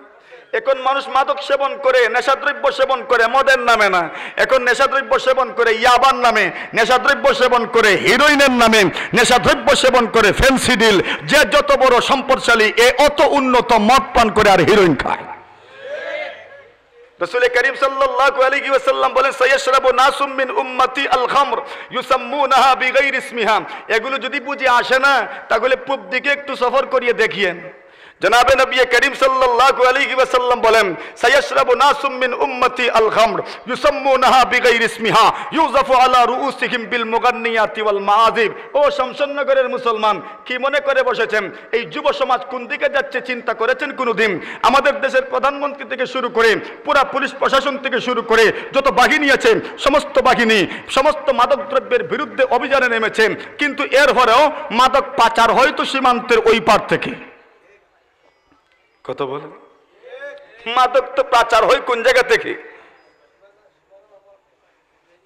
এখন মানুষ মাদক সেবন করে, নেশাদ্রব্য সেবন করে মদের নামে না, এখন নেশাদ্রব্য সেবন করে ইয়াবার নামে, নেশাদ্রব্য সেবন করে হিরোইনের নামে, নেশাদ্রব্য সেবন করে ফেন্সিডিল। যে যত বড় সম্পদশালী, এ অত উন্নত মদ পান করে আর হিরোইন খায়। রাসূল করিম সাল্লাল্লাহু আলাইহি ওয়াসাল্লাম বলেন, সায়াশরাবু নাসুম মিন উম্মতি আল খামর ইউসাম্মুনাহা বিগাইরি ইসমিহা। এগুলো যদি বুঝে আসে না, তাহলে পূব দিকে একটু সফর করিয়ে দেখিয়েন। জনাবে নবী করিম সাল্লাল্লাহু আলাইহি ওয়াসাল্লাম বলেন, সায়াশরাবু নাসুম মিন উম্মতি আল খামর ইউসাম্মুনাহা বিগাইরি ইসমিহা ইউযাফু আলা রুউসিহিম বিল মুগান্নিয়াতি ওয়াল মাআজিব। ও শমশাননগরের মুসলমান, কি মনে করে বসেছেন? এই যুব সমাজ কোন দিকে যাচ্ছে চিন্তা করেছেন কোনদিন? আমাদের দেশের প্রধানমন্ত্রী থেকে শুরু করে পুরা পুলিশ প্রশাসন থেকে শুরু করে যত বাহিনী আছে, সমস্ত বাহিনী সমস্ত মাদক দ্রব্যের বিরুদ্ধে অভিযানে নেমেছে। কিন্তু এর পরেও মাদক পাচার হয়তো সীমান্তের ওই পার থেকে। কত বলে? মাদক তো পাচার হয় কোন জায়গা থেকে?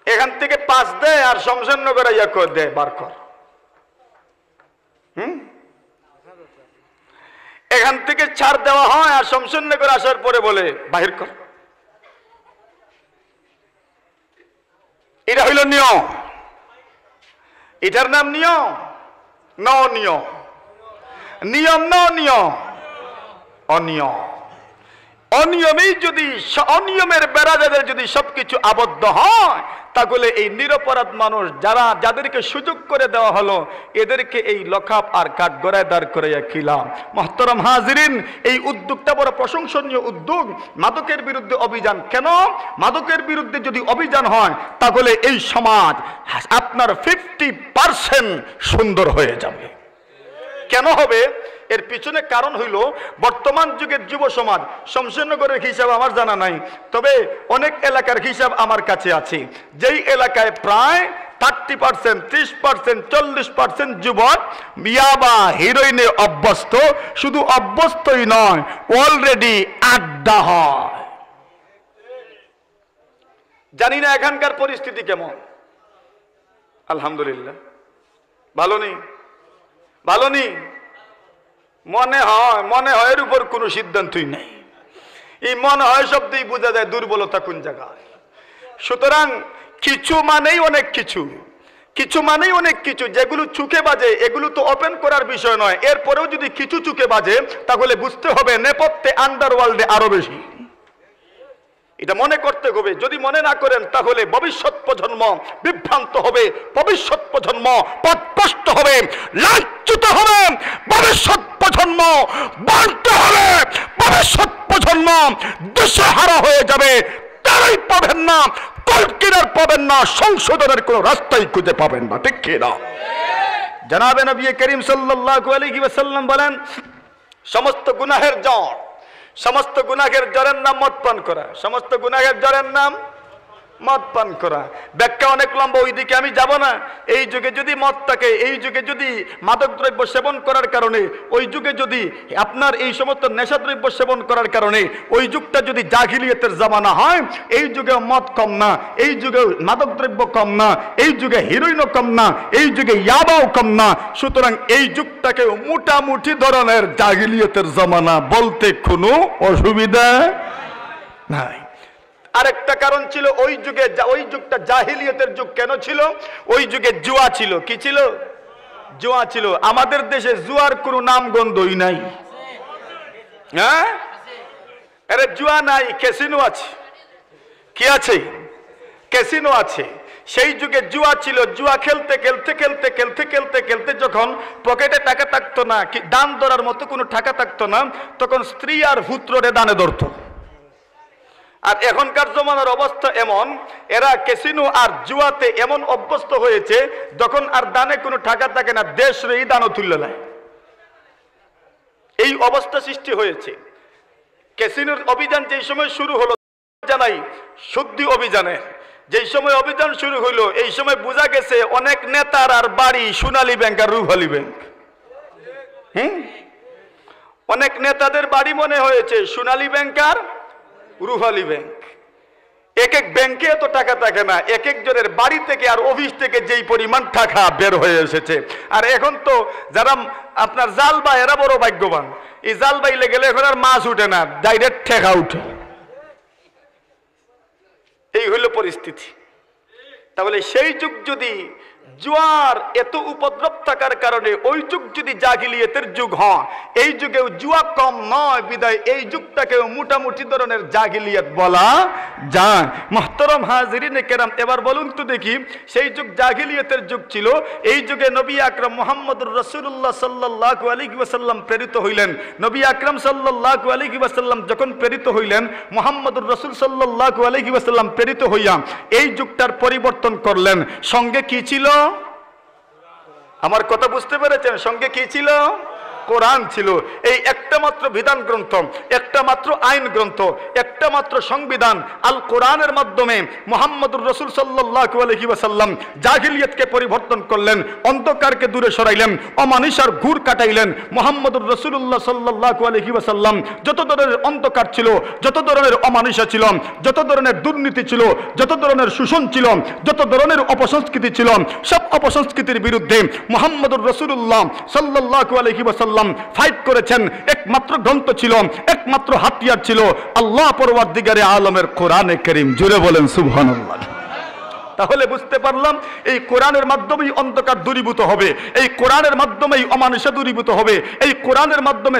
এখান থেকে পাঁচ দেয় আর শমশাননগর ইয়া করে দেয়, বার কর। এখান থেকে ছাড় দেওয়া হয় আর শমশাননগর আসার পরে বলে বাহির কর। এটা হইল নিয়ম। এটার নাম নিয়ম? নিয়ম নিয়ম নিয়ম অনিয়ম। অনিয়মেই যদি, অনিয়মের বেড়াজাদের যদি সবকিছু আবদ্ধ হয়, তাহলে এই নিরপরাধ মানুষ যাদেরকে সুযোগ করে দেওয়া হলো, এদেরকে এই লকআপ আর কাঠগড়ায় দাঁড় করাইয়া খিলাম। মুহতারাম হাজিরিন, এই উদ্যোগটা বড় প্রশংসনীয় উদ্যোগ। মাদকের বিরুদ্ধে অভিযান। কেন? মাদকের বিরুদ্ধে যদি অভিযান হয়, তাহলে এই সমাজ আপনার 50% সুন্দর হয়ে যাবে। কেন হবে? এর পিছনে কারণ হইল, বর্তমান যুগের যুব সমাজ, শমশাননগরের হিসাব আমার জানা নাই, তবে অনেক এলাকার হিসাব আমার কাছে আছে, যেই এলাকায় প্রায় 30%, 30%, 40% যুবক ইয়াবা হিরোইনে অভ্যস্ত। শুধু অভ্যস্তই নয়, অলরেডি আড্ডা হয়। জানি না এখানকার পরিস্থিতি কেমন। আলহামদুলিল্লাহ ভালো নেই, ভালো নেই। মনে হয় এর উপর কোনো সিদ্ধান্তই নেই। এই মনে হয় শব্দেই বোঝা যায় দুর্বলতা কোন জায়গায়। সুতরাং কিছু মানেই অনেক কিছু, কিছু মানেই অনেক কিছু। যেগুলো চুকে বাজে এগুলো তো ওপেন করার বিষয় নয়। এরপরেও যদি কিছু চুকে বাজে তাহলে বুঝতে হবে নেপথ্যে আন্ডারওয়ার্ল্ডে আরো বেশি। এটা মনে করতে হবে। যদি মনে না করেন তাহলে ভবিষ্যৎ প্রজন্ম বিভ্রান্ত হবে, ভবিষ্যৎ প্রজন্ম পথভ্রষ্ট হবে, লাঞ্ছিত হবে, ভবিষ্যৎ প্রজন্ম বাধ্য হবে, ভবিষ্যৎ প্রজন্ম দিশেহারা হয়ে যাবে। তারাই পাবেন না, কল্পনার পাবেন না, সংশোধনের কোন রাস্তাই খুঁজে পাবেন না। ঠিক কি না? জনাবে নবী করিম সাল্লাল্লাহু আলাইহি ওয়াসাল্লাম বলেন, সমস্ত গুনাহের জড়, সমস্ত গুনাহের জড়ের নাম মদ পান করা। সমস্ত গুনাহের জড়ের নাম মদ পান করা। ব্যাখ্যা অনেক লম্বা, ওই দিকে আমি যাব না। এই যুগে যদি মদ থাকে, এই যুগে যদি মাদক দ্রব্য সেবন করার কারণে, ওই যুগে যদি আপনার এই সমস্ত নেশাদ্রব্য সেবন করার কারণে ওই যুগটা যদি জাহিলিয়াতের জামানা হয়, এই যুগে মদ কম না, এই যুগে মাদক দ্রব্য কম না, এই যুগে হিরোইনও কম না, এই যুগে ইয়াবাও কম না। সুতরাং এই যুগটাকে মোটামুটি ধরনের জাহিলিয়াতের জামানা বলতে কোনো অসুবিধা নাই। আরেকটা কারণ ছিল, ওই যুগে, ওই যুগটা জাহিলিয়াতের যুগ কেন ছিল? ওই যুগে জুয়া ছিল। কি ছিল? জুয়া ছিল। আমাদের দেশে জুয়ার কোনো নাম গন্ধই নাই। হ্যাঁ, আরে জুয়া নাই, ক্যাসিনো আছে। কি আছে? ক্যাসিনো আছে। সেই যুগে জুয়া ছিল। জুয়া খেলতে খেলতে খেলতে খেলতে খেলতে খেলতে যখন পকেটে টাকা থাকতো না, দান ধরার মতো কোনো টাকা থাকতো না, তখন স্ত্রী আর পুত্ররে দানে ধরতো। আর এখনকার জমানার অবস্থা এমন, এরা ক্যাসিনো আর জুয়াতে এমন অভ্যস্ত হয়েছে, যখন আর দানে কোনো টাকা থাকে না, দেশ রেই দানও তুললে নেয়। এই অবস্থা সৃষ্টি হয়েছে। ক্যাসিনোর অভিযান যেই সময় শুরু হলো, জানাই শুদ্ধি অভিযানে যেই সময় অভিযান শুরু হইলো, এই সময় বোঝা গেছে অনেক নেতার আর বাড়ি সোনালী ব্যাংক আর রূপালী ব্যাংক। অনেক নেতাদের বাড়ি মনে হয়েছে সোনালী ব্যাংক আর রূপালী ব্যাংক। এক এক ব্যাংকে এত টাকা থাকে না, এক একজনের বাড়ি থেকে আর অফিস থেকে যেই পরিমাণ টাকা বের হয়ে এসেছে। আর এখন তো যারা আপনার জাল বা এরা বড় ভাগ্যবান। এই জাল বাইলে গেলে এখন আর মাছ উঠে না, ডাইরেক্ট ঠেকা উঠে। এই হইল পরিস্থিতি। তাহলে সেই যুগ যদি জুয়ার এত উপদ্রব থাকার কারণে ওই যুগ যদি জাহিলিয়াতের যুগ হয়, এই যুগেও জুয়া কম নয়, বিদায় এই যুগটাকেও মোটামুটি ধরনের জাহিলিয়াত বলা যায়। মুহতারাম হাজিরিনে কেরাম, এবার বলুন তো দেখি, সেই যুগ জাহিলিয়াতের যুগ ছিল। এই যুগে নবী আকরাম মুহাম্মদুর রাসূলুল্লাহ সাল্লাল্লাহু আলাইহি ওয়াসাল্লাম প্রেরিত হইলেন। নবী আকরাম সাল্লাল্লাহু আলাইহি ওয়াসাল্লাম যখন প্রেরিত হইলেন, মুহাম্মদুর রাসূল সাল্লাল্লাহু আলাইহি ওয়াসাল্লাম প্রেরিত হইয়া এই যুগটার পরিবর্তন করলেন। সঙ্গে কি ছিল? আমার কথা বুঝতে পেরেছেন? সঙ্গে কি ছিল? কোরআন ছিল। এই একটা মাত্র বিধান গ্রন্থ, একটা মাত্র আইন গ্রন্থ, একটা মাত্র সংবিধান আল কোরআনের মাধ্যমে মুহাম্মদুর রাসূল সাল্লাল্লাহু আলাইহি ওয়াসাল্লাম জাহিলিয়াতকে পরিবর্তন করলেন, অন্ধকারকে দূরে সরাইলেন, অমানুষার ঘুর কাটাইলেন। মুহাম্মদুর রাসূলুল্লাহ সাল্লাল্লাহু আলাইহি ওয়াসাল্লাম যত ধরনের অন্ধকার ছিল, যত ধরনের অমানুষা ছিল, যত ধরনের দুর্নীতি ছিল, যত ধরনের শোষণ ছিল, যত ধরনের অপসংস্কৃতি ছিল, সব অপসংস্কৃতির বিরুদ্ধে মুহাম্মদুর রাসূলুল্লাহ সাল্লাল্লাহু আলাইহি ওয়াসাল্লাম ফাইট করেছেন। একমাত্র গ্রন্থ ছিল, একমাত্র হাতিয়ার ছিল আল্লাহ পরওয়ারদিগারে আলমের কোরআনে কারীম। জোরে বলেন সুবহানাল্লাহ। তাহলে বুঝতে পারলাম এই কোরআনের মাধ্যমেই অন্ধকার দূরীভূত হবে, এই কোরআনের মাধ্যমেই অমানুষা দূরীভূত হবে, এই কোরআনের মাধ্যমে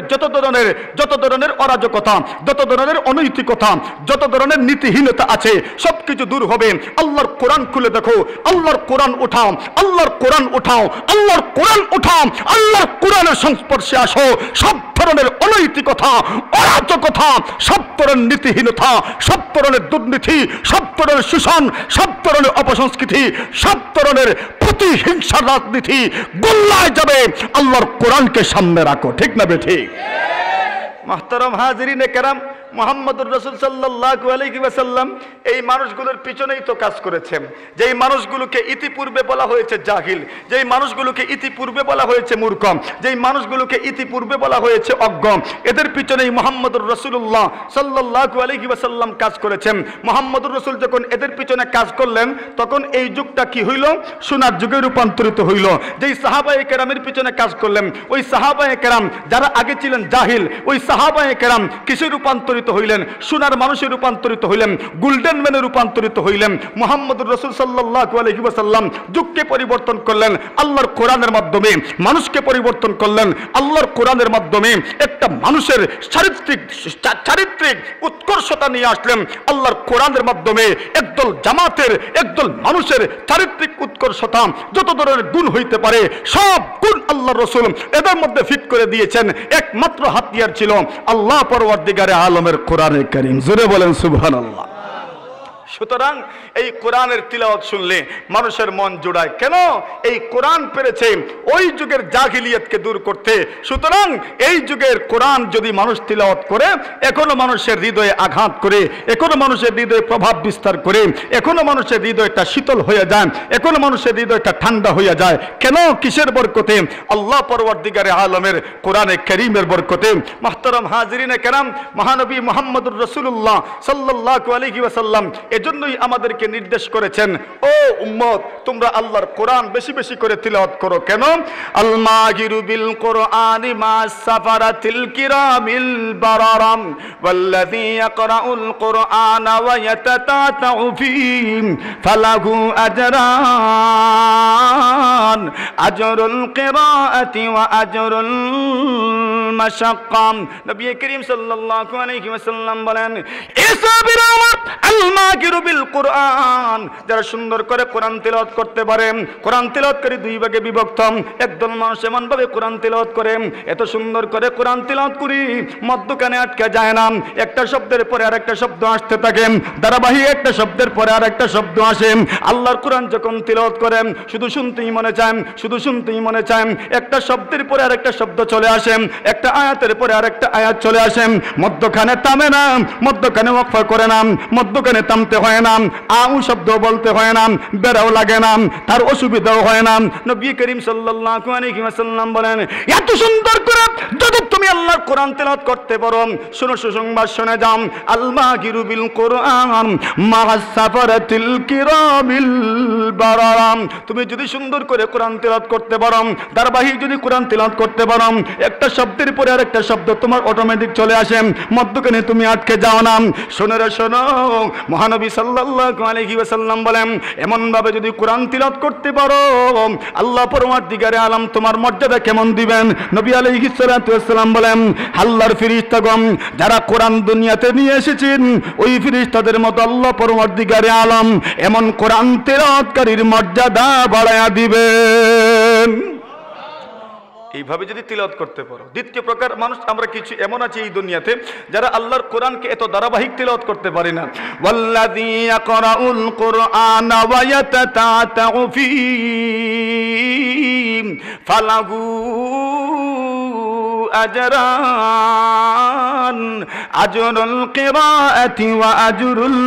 যত ধরনের অরাজকতা, যত ধরনের অনৈতিকতা, যত ধরনের নীতিহীনতা আছে সবকিছু দূর হবে। আল্লাহর কোরআন খুলে দেখো, আল্লাহর কোরআন উঠাও, আল্লাহর কোরআন উঠাও, আল্লাহর কোরআন উঠাও, আল্লাহর কোরআনের সংস্পর্শে আসো। সব ধরনের অনৈতিকতা, অরাজকতা, সব ধরনের নীতিহীনতা, সব ধরনের দুর্নীতি, সব ধরনের শোষণ, সব ধরনের অপসংস্কৃতি, সব ধরনের প্রতিহিংসার রাজনীতি গোল্লায় যাবে। আল্লাহর কোরআনকে সামনে রাখো। ঠিক না বে ঠিক? মুহতারাম হাজিরিনে কেরাম, মুহাম্মদুর রাসূল সাল্লাল্লাহু আলাইহি ওয়াসাল্লাম এই মানুষগুলোর পিছনেই তো কাজ করেছেন। যেই মানুষগুলোকে ইতিপূর্বে বলা হয়েছে জাহিল, যেই মানুষগুলোকে ইতিপূর্বে বলা হয়েছে মূর্খ, যেই মানুষগুলোকে ইতিপূর্বে বলা হয়েছে অজ্ঞ, এদের পিছনেই মুহাম্মদুর রাসূলুল্লাহ সাল্লাল্লাহু আলাইহি ওয়াসাল্লাম কাজ করেছেন। মুহাম্মদুর রাসূল যখন এদের পিছনে কাজ করলেন, তখন এই যুগটা কি হইল? সোনার যুগে রূপান্তরিত হইল। যেই সাহাবায়ে কেরামের পিছনে কাজ করলেন, ওই সাহাবায়ে কেরাম যারা আগে ছিলেন জাহিল, ওই সাহাবায়ে কেরাম কিসে রূপান্তরিত হইলেন? সোনার মানুষে রূপান্তরিত হইলেন, গোল্ডেন ম্যানে রূপান্তরিত হইলেন। মুহাম্মদুর রাসূল সাল্লাল্লাহু আলাইহি ওয়াসাল্লাম যুগকে পরিবর্তন করলেন আল্লাহর কোরআনের মাধ্যমে, মানুষকে পরিবর্তন করলেন আল্লাহর কোরআনের মাধ্যমে। একটা মানুষের চারিত্রিক উৎকর্ষতা নিয়ে আসলেন আল্লাহর কোরআনের মাধ্যমে। একদল জামাতের, একদল মানুষের চারিত্রিক উৎকর্ষতা যত ধরনের গুণ হইতে পারে, সব গুণ আল্লাহর রাসূল এদের মধ্যে ফিট করে দিয়েছেন। একমাত্র হাতিয়ার ছিল আল্লাহ পরওয়ারদিগারে আলমের কোরআনে কারীম। জোরে বলেন সুবহানাল্লাহ। সুতরাং এই কোরআনের তিলাওয়াত শুনলে মানুষের মন জোড়ায়। কেন? এই কোরআন পেরেছে ওই যুগের জাহিলিয়াতকে দূর করতে। সুতরাং এই যুগের কোরআন যদি মানুষ তিলাওয়াত করে, এখনো মানুষের হৃদয়ে আঘাত করে, এখনো মানুষের হৃদয়ে প্রভাব বিস্তার করে, এখনো মানুষের হৃদয়টা শীতল হয়ে যায়, এখনো মানুষের হৃদয়টা ঠান্ডা হয়ে যায়। কেন? কিসের বরকতে? আল্লাহ পরওয়ারদিগারে আলমের কোরআনে কারীমের বরকতে। মুহতারাম হাজিরিনে কেরাম, মহানবী মুহাম্মদুর রাসূলুল্লাহ সাল্লাল্লাহু আলাইহি ওয়াসাল্লাম এজন্যই আমাদেরকে নির্দেশ করেছেন, ও উম্মত, তোমরা আল্লাহর কোরআন বেশি বেশি করে তিলাওয়াত করো। কেন? আল মাহিরু বিল কোরআনি মাস সাফারাতিল কিরামিল বারারাম ওয়াল্লাযী ইয়াকরাউল কোরআনা ওয়া ইয়াতাতাউ ফীহি ফালাহু আজরান, আজরুল কিরাআতি ওয়া আজরুল মাশাক্কাম। নবী করিম সাল্লাল্লাহু আলাইহি ওয়াসাল্লাম বলেন, ইসাবির আল মাহিরু বিল কোরআন, যারা সুন্দর করে কোরআন তিলাওয়াত করতে পারে। কোরআন তিলাওয়াতকারী দুই ভাগে বিভক্ত। একদল মানুষ এমন ভাবে কোরআন তিলাওয়াত করে, এত সুন্দর করে কোরআন তিলাওয়াত করি মধ্যখানে আটকে যায় না, একটা শব্দের পরে আরেকটা শব্দ আসতে থাকে, ধারাবাহিক একটা শব্দের পরে আরেকটা শব্দ আসে। আল্লাহর কোরআন যখন তিলাওয়াত করেন, শুধু শুনতেই মনে চায়, শুধু শুনতেই মনে চায়। একটা শব্দের পরে আরেকটা শব্দ চলে আসে, একটা আয়াতের পরে আরেকটা আয়াত চলে আসে, মধ্যখানে থামে না, মধ্যখানে ওয়াকফা করে না, মধ্যখানে থামতে হয় না, আউ শব্দ বলতে হয় না, বেড়াও লাগে না, তার অসুবিধাও হয় না। নবী করিম সাল্লাল্লাহু আলাইহি ওয়াসাল্লাম বলেন, এত সুন্দর করে যদি তুমি আল্লাহর কোরআন তেলাওয়াত করতে পারো, শুনো সুসংবাদ শুনে যাও, আল মাহিরু বিল কোরআন মা'আস সাফারাতিল কিরামিল বারারাম। তুমি যদি সুন্দর করে কোরআন তেলাওয়াত করতে পারো, ধারাবাহিক যদি কোরআন তেলাওয়াত করতে পারো, একটা শব্দের পরে আরেকটা শব্দ তোমার অটোমেটিক চলে আসে, মধ্যখানে তুমি আটকে যাও না। শোনো রে শোনো, মহানবী সাল্লাল্লাহু আলাইহি ওয়াসাল্লাম বলেন, এমন ভাবে যদি কোরআন তিলাওয়াত করতে পারো, আল্লাহ পরওয়ারদিগারে আলম তোমার মর্যাদা কেমন দিবেন। নবী আলাইহিস সালাতু ওয়াসসালাম বলেন, আল্লাহর ফেরেশতাগণ যারা কোরআন দুনিয়াতে নিয়ে এসেছেন, ওই ফেরেশতাদের মতো আল্লাহ পরওয়ারদিগারে আলম এমন কোরআন তিলাওয়াতকারীর মর্যাদা বাড়ায়া দিবেন। এইভাবে যদি তিলাওয়াত করতে পারো। দ্বিতীয় প্রকার মানুষ আমরা কিছু এমন আছে এই দুনিয়াতে যারা আল্লাহর কোরআনকে এত ধারাবাহিক তিলাওয়াত করতে পারে না। ওয়াল্লাযী ইয়াকরাউল কোরআনা ওয়া ইয়াতাতাউ ফীহি ফালাহু আজরান, আজরুল কিরাআতি ওয়া আজরুল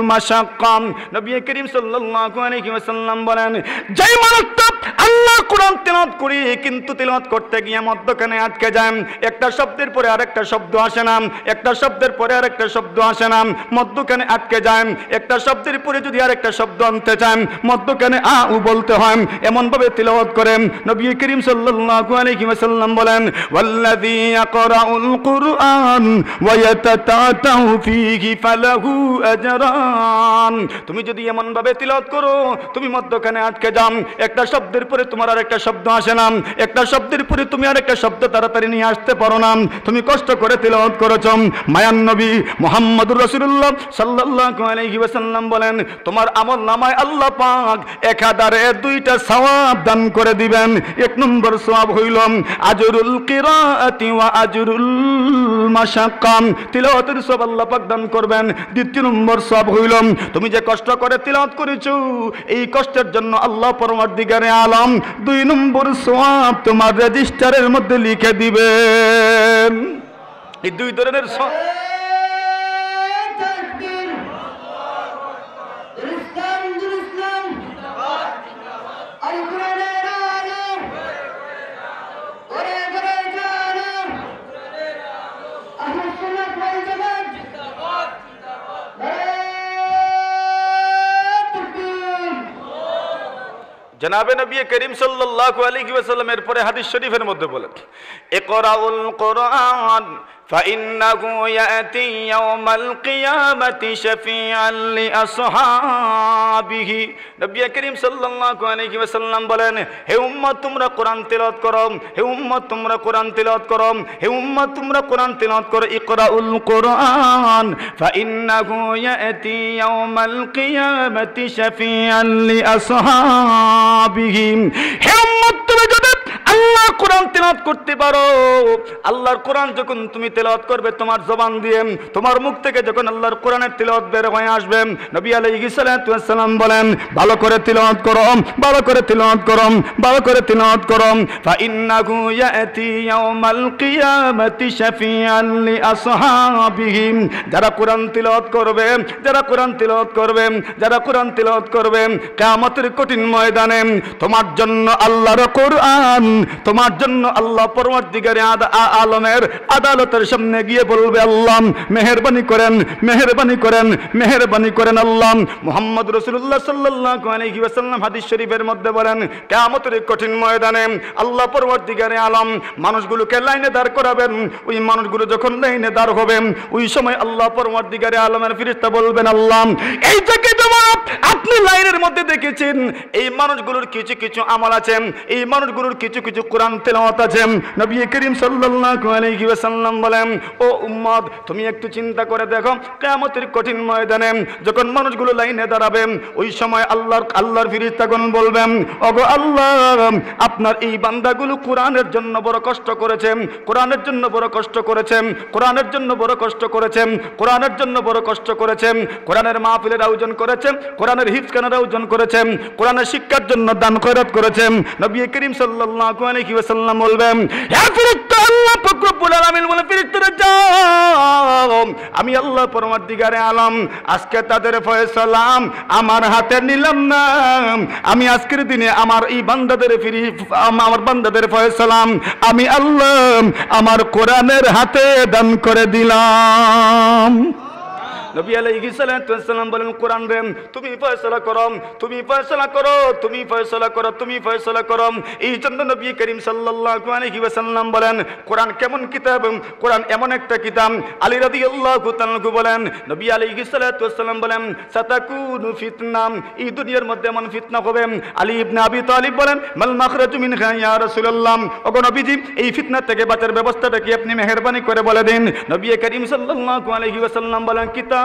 মাশাক্কাম। নবী করিম সাল্লাল্লাহু আলাইহি ওয়াসাল্লাম বলেন, যেই মানুষটা আল্লাহর কোরআন তিলাওয়াত করে কিন্তু তিলাওয়াত করতে গিয়ে মধ্যখানে আটকে যায়, একটা শব্দের পরে আরেকটা শব্দ আসে না, একটা শব্দের পরে আরেকটা শব্দ আসে না, মধ্যখানে আটকে যায়, একটা শব্দের পরে যদি আরেকটা শব্দ আনতে চান, মধ্যখানে আউ বলতে হয়, এমন ভাবে তিলাওয়াত করেন। নবী করিম সাল্লাল্লাহু আলাইহি ওয়াসাল্লাম বলেন, ওয়াল্লাযী ইয়াকরাউল কুরআন ওয়া ইয়াতাতাউ ফীহি ফালাহু আজরান। তুমি যদি এমন ভাবে তিলাওয়াত করো, তুমি মধ্যখানে আটকে যাও, একটা শব্দের পরে তোমার আরেকটা শব্দ আসে না, একটা শব্দের পরে তুমি আরেকটা শব্দ তাড়াতাড়ি নিয়ে আসতে পারো না, তুমি কষ্ট করে তিলাওয়াত করেছো। মায়ান নবী মুহাম্মদুর রাসূলুল্লাহ সাল্লাল্লাহু আলাইহি ওয়াসাল্লাম বলেন, তোমার আমলনামায় আল্লাহ পাক 1002টা সওয়াব দান করে দিবেন। এক নম্বর সওয়াব হইল আজরুল কিরাআতি ওয়া আজরুল মাশাক্কাম, তিলাওয়াতের সওয়াব আল্লাহ পাক দান করবেন। দ্বিতীয় নম্বর সওয়াব হইল তুমি যে কষ্ট করে তিলাওয়াত করেছো, এই কষ্টের জন্য আল্লাহ পরওয়ারদিগারে আলম 2 নম্বর সওয়াব তোমার রেজিস্টারের মধ্যে লিখে দিবেন। এই দুই ধরনের জনাবে নবী করিম সাল্লাল্লাহু আলাইহি ওয়াসাল্লামের পরে হাদিস শরীফের মধ্যে বলেন, ইকরাউল কুরআন ফাইন্নাহু ইয়াতি ইয়াউমাল কিয়ামাতি শাফিআন লিআসহাবিহি। নবী করিম সাল্লাল্লাহু আলাইহি ওয়াসাল্লাম বলেন, হে উম্মত তোমরা কোরআন তিলাওয়াত করো, হে উম্মত তোমরা কোরআন তিলাওয়াত করো, হে উম্মত তোমরা কোরআন তিলাওয়াত করো। ইকরাউল কুরআন ফাইন্নাহু ইয়াতি ইয়াউমাল কিয়ামাতি শাফিআন লিআসহাবিহি। হে উম্মত তুমি যদি আল্লাহর কোরআন তেলাওয়াত করতে পারো, আল্লাহর কোরআন যখন তুমি তেলাওয়াত করবে তোমার জবান দিয়ে, তোমার মুখ থেকে যখন আল্লাহর কোরআনের তেলাওয়াত বের হয়ে আসবে, নবী আলাইহিস সালাতু ওয়াস সালাম বলেন, ভালো করে তেলাওয়াত করো, ভালো করে তেলাওয়াত করো, ভালো করে তেলাওয়াত করো। ফাইন্নাহু ইয়াতি ইয়াউমাল কিয়ামাতি শাফিআন লিআসহাবিহি। যারা কোরআন তেলাওয়াত করবে, যারা কোরআন তেলাওয়াত করবে, যারা কোরআন তেলাওয়াত করবে, কিয়ামতের কঠিন ময়দানে তোমার জন্য আল্লাহর কোরআন, তোমার জন্য আল্লাহ পরওয়ারদিগারে আলমের আদালতের সামনে গিয়ে বলবে, আল্লাহ মেহেরবানি করেন, মেহেরবানি করেন, মেহেরবানি করেন আল্লাহ। মুহাম্মদ রাসূলুল্লাহ সাল্লাল্লাহু আলাইহি ওয়াসাল্লাম হাদিস শরীফের মধ্যে বলেন, কিয়ামতের কঠিন ময়দানে আল্লাহ পরওয়ারদিগারে আলম মানুষগুলোকে লাইনে দাঁড় করাবেন। ওই মানুষগুলো যখন লাইনে দাঁড় হবে, ওই সময় আল্লাহ পরওয়ারদিগারে আলমের ফেরেশতা বলবেন, আল্লাহ এই জায়গায় আপনি লাইনের মধ্যে দেখেছেন এই মানুষগুলোর কিছু কিছু আমল আছে, এই মানুষগুলোর কিছু কিছু কোরআন তেলাওয়াত আছে। নবী করিম সাল্লাল্লাহু আলাইহি ওয়াসাল্লাম বলেন, ও উম্মত তুমি একটু চিন্তা করে দেখো, কিয়ামতের কঠিন ময়দানে যখন মানুষগুলো লাইনে দাঁড়াবে, ওই সময় আল্লাহর ফেরেশতাগণ বলবেন, ওগো আল্লাহ আপনার এই বান্দাগুলো কোরআনের জন্য বড় কষ্ট করেছে, কোরআনের জন্য বড় কষ্ট করেছে, কোরআনের জন্য বড় কষ্ট করেছে, কোরআনের জন্য বড় কষ্ট করেছে, কোরআনের মাহফিলের আয়োজন করেছে, কোরআনের হিফজখানার আয়োজন করেছে, কোরআনের শিক্ষার জন্য দান খয়রাত করেছে। নবী করিম সাল্লাল্লাহু আলাইহি ওয়াসাল্লাম বলবেন, হে ফেরেশতা আল্লাহ পাক রব্বুল আলামিন বলে, ফেরেশতারা যাও, আমি আল্লাহ পরওয়ারদিগারে আলম আজকে তাদের ফয়সালা আমার হাতে নিলাম না, আমি আজকের দিনে আমার এই বান্দাদের আমার বান্দাদের ফয়সালা আমি আল্লাহ আমার কোরআনের হাতে দান করে দিলাম। নবী আলাইহিস সালাতু ওয়াস সালাম বলেন, কোরআন রে তুমি ফয়সালা করো, তুমি ফয়সালা করো, তুমি ফয়সালা করো, তুমি ফয়সালা করো। এই জন্য নবী করিম সাল্লাল্লাহু আলাইহি ওয়াসাল্লাম বলেন, কোরআন কেমন কিতাব, কোরআন এমন একটা কিতাব। আলী রাদিয়াল্লাহু তাআলা বলেন, নবী আলাইহিস সালাতু ওয়াস সালাম বলেন, সাতাকুনু ফিতনা, এই দুনিয়ার মধ্যে এমন ফিতনা হবে। আলী ইবনে আবি তালিব বলেন, মাল মাখরাজু মিনহা ইয়া রাসূলুল্লাহ, ওগো নবীজি এই ফিতনা থেকে বাঁচার ব্যবস্থাটা কি আপনি মেহেরবানি করে বলে দিন। নবী করিম সাল্লাল্লাহু আলাইহি ওয়াসাল্লাম বলেন, কিতাব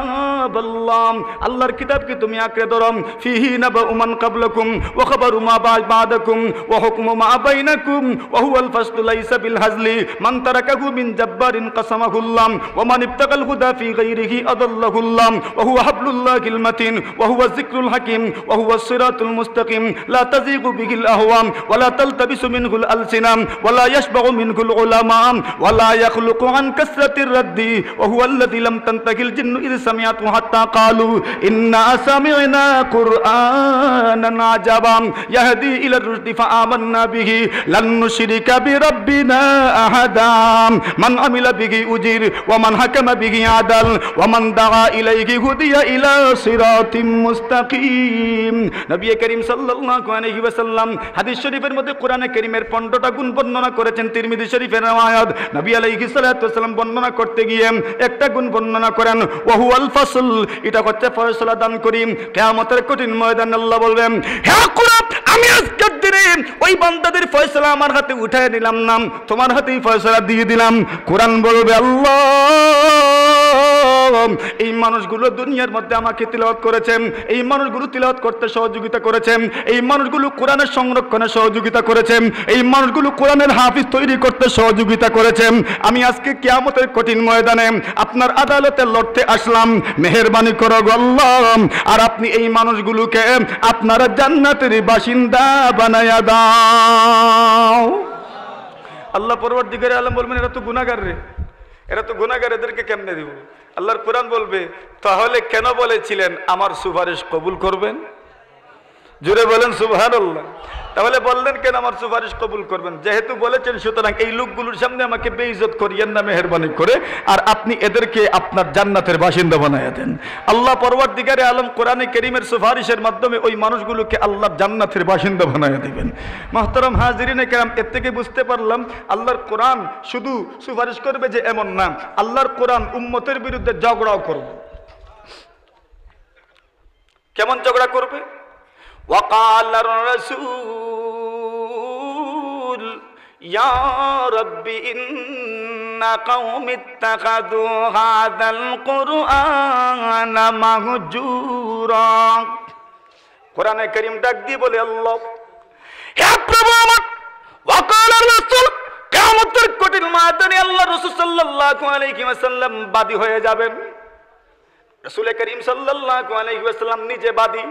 আল্লাহ, আল্লাহর কিতাব কি তুমি আঁকড়ে ধরো, ফিহি নাবাউ মান ক্বাবলাকুম ওয়া খাবারু মা বা'দাকুম ওয়া হুকমু মা বাইনাকুম ওয়া হুয়াল ফাসলু লাইসা বিল হাজলি মান তারাকাহু মিন জাব্বারিন কাসামাহুল্লাহ ওয়া মান ইবতাগাল হুদা ফি গায়রিহি আদাল্লাহুল্লাহ ওয়া হুয়া হাবলুল্লাহিল মাতিন ওয়া হুয়া যিকরুল হাকীম ওয়া হুয়া সিরাতুল মুস্তাকিম লা তাযীগু বিহিল আহওয়াম ওয়া লা তালতাবিসু মিনহুল আলসিনাম ওয়া লা ইয়াশবাউ মিনহুল উলামা ওয়া লা ইয়াখলুকু আন কাসরাতির রাদ্দি ওয়া হুয়া আল্লাযী লাম তানতাহিল জিন্নু ইয সামিআতু হাত্তা ক্বালু ইন্না সামি'না কুরআনান আজাবা ইয়াহদি ইলা রুশদি ফাআমান্না বিহি লান নুশরিকা বিরাব্বিনা আহাদা মান আমিলা বিহি উজির ওয়া মান হাকামা বিহি আদাল ওয়া মান দাআ ইলাইহি হুদিয়া ইলা সিরাতিম মুস্তাকিম। নবী করিম সাল্লাল্লাহু আলাইহি ওয়াসাল্লাম হাদিস শরীফের মধ্যে কোরআনে কারীমের 15টা গুণ বর্ণনা করেছেন। তিরমিজি শরীফের riwayat, নবী আলাইহিস সালাতু ওয়াসাল্লাম বর্ণনা করতে গিয়ে একটা গুণ বর্ণনা করেন, ওয়া হুয়াল ফাসল, এটা হচ্ছে ফয়সালা দান করি। কিয়ামতের কঠিন ময়দানে আল্লাহ বলবেন, হে কুরআন আমি আজকের দিনে ওই বান্দাদের ফয়সালা আমার হাতে উঠায় নিলাম না, তোমার হাতেই ফয়সালা দিয়ে দিলাম। কোরআন বলবে, আল্লাহ এই মানুষগুলো দুনিয়ার মধ্যে আমাকে তিলাওয়াত করেছেন, এই মানুষগুলো তিলাওয়াত করতে সহযোগিতা করেছেন, এই মানুষগুলো কোরআনের সংরক্ষণে সহযোগিতা করেছেন, এই মানুষগুলো কোরআনের হাফিজ তৈরি করতে সহযোগিতা করেছেন। আমি আজকে কিয়ামতের কঠিন ময়দানে আপনার আদালতে লড়তে আসলাম, মেহেরবানি করো গো আল্লাহ, আর আপনি এই মানুষগুলোকে আপনার জান্নাতের বাসিন্দা বানায়া দাও। আল্লাহ পরওয়ারদিগারে আলম বলবেন, এরা তো গুনাহগার রে, এরা তো গুনাহগার, এদেরকে কেমনে দিব? আল্লাহর কোরআন বলবে, তাহলে কেন বলেছিলেন আমার সুপারিশ কবুল করবেন? জোরে বলেন সুবহানাল্লাহ। তাহলে বললেন কেন আমার সুপারিশ কবুল করবেন? যেহেতু বলেছেন, সুতরাং এই লোকগুলোর সামনে আমাকে বেইজ্জত করিয়েন না মেহেরবানি করে, আর আপনি এদেরকে আপনার জান্নাতের বাসিন্দা বানায়া দেন। আল্লাহ পরওয়ারদিগারে আলম কোরআনে কারীমের সুপারিশের মাধ্যমে ওই মানুষগুলোকে আল্লাহ জান্নাতের বাসিন্দা বানায়া দিবেন। মুহতারাম হাজিরিনে কেরাম, এর থেকে বুঝতে পারলাম আল্লাহর কোরআন শুধু সুপারিশ করবে যে এমন না, আল্লাহর কোরআন উম্মতের বিরুদ্ধে ঝগড়াও করবে। কেমন ঝগড়া করবে? وقال الرسول يا رب إن قوم اتخذوا هذا القرآن مهجورا। কোরআনে কারীম ডাক দিয়ে বলে, আল্লাহ, হে প্রভু আমার, وقال الرسول, কিয়ামতের কঠিন ময়দানে আল্লাহ রাসূল সাল্লাল্লাহু আলাইহি ওয়াসাল্লাম বাদী হয়ে যাবেন। রাসূল করিম সাল্লাল্লাহু আলাইহি ওয়াসাল্লাম নিজে বাদী,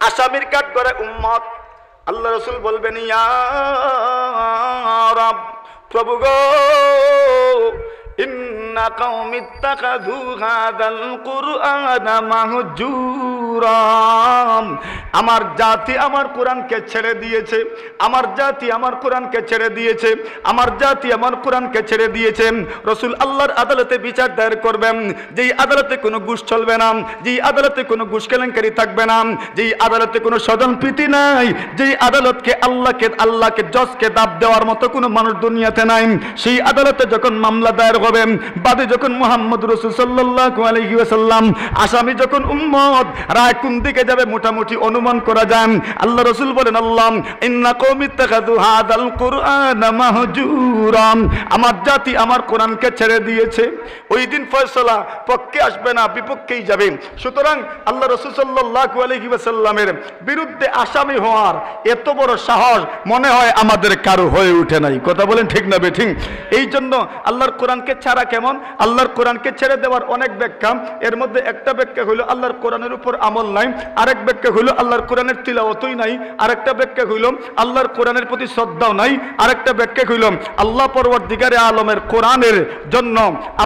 আসামির কাঠ করে উম্মত। আল্লাহ রাসূল বলবেন, ইয়া রাব, প্রভু গো, ইন্না কওমি ইত্তাখাযু হাযাল কুরআনা মাহজুরা। আমার জাতি আমার কোরআনকে ছেড়ে দিয়েছে, আমার জাতি আমার কোরআনকে ছেড়ে দিয়েছে, আমার জাতি আমার কোরআনকে ছেড়ে দিয়েছে। রাসূল আল্লাহর আদালতে বিচার দায়ের করবেন, যেই আদালতে কোনো ঘুষ চলবে না, যেই আদালতে কোনো ঘুষ কেলেঙ্কারি থাকবে না, যেই আদালতে কোনো স্বজনপ্রীতি নাই, যেই আদালতকে আল্লাহকে জজকে দাব দেওয়ার মতো কোনো মানুষ দুনিয়াতে নাই, সেই আদালতে যখন মামলা দায়ের হবে, বাদী যখন মুহাম্মদ রাসূল সাল্লাল্লাহু আলাইহি ওয়াসাল্লাম, আসামি যখন উম্মত, রায় কোন দিকে যাবে মোটামুটি অনুমান করা যায়। আল্লাহ রাসূল বলেন, আল্লাহ, ইন্না কওমি ইত্তাখাযু হাযাল কুরআনা মাহজুরা। আমার জাতি আমার কোরআনকে ছেড়ে দিয়েছে। ওই দিন ফয়সালা পক্ষে আসবে না, বিপক্ষেই যাবে। সুতরাং আল্লাহ রাসূল সাল্লাল্লাহু আলাইহি ওয়াসাল্লামের বিরুদ্ধে আসামি হওয়ার এত বড় সাহস মনে হয় আমাদের কারো হয়ে ওঠে নাই। কথা বলেন ঠিক না বেঠিক? এই জন্য আল্লাহর কোরআনকে ছাড়া কেমন, আল্লাহর কোরআনকে ছেড়ে দেওয়ার অনেক ব্যাখ্যা। এর মধ্যে একটা ব্যাখ্যা হলো আল্লাহর কোরআনের উপর আমল নাই, আরেক ব্যাখ্যা হলো আল্লাহর কোরআনের তিলাওয়াতই নাই, আরেকটা ব্যাখ্যা হইল আল্লাহর কোরআনের প্রতি শ্রদ্ধাও নাই, আরেকটা ব্যাখ্যা হইল আল্লাহ পরওয়ারদিগারে আলমের কোরআনের জন্য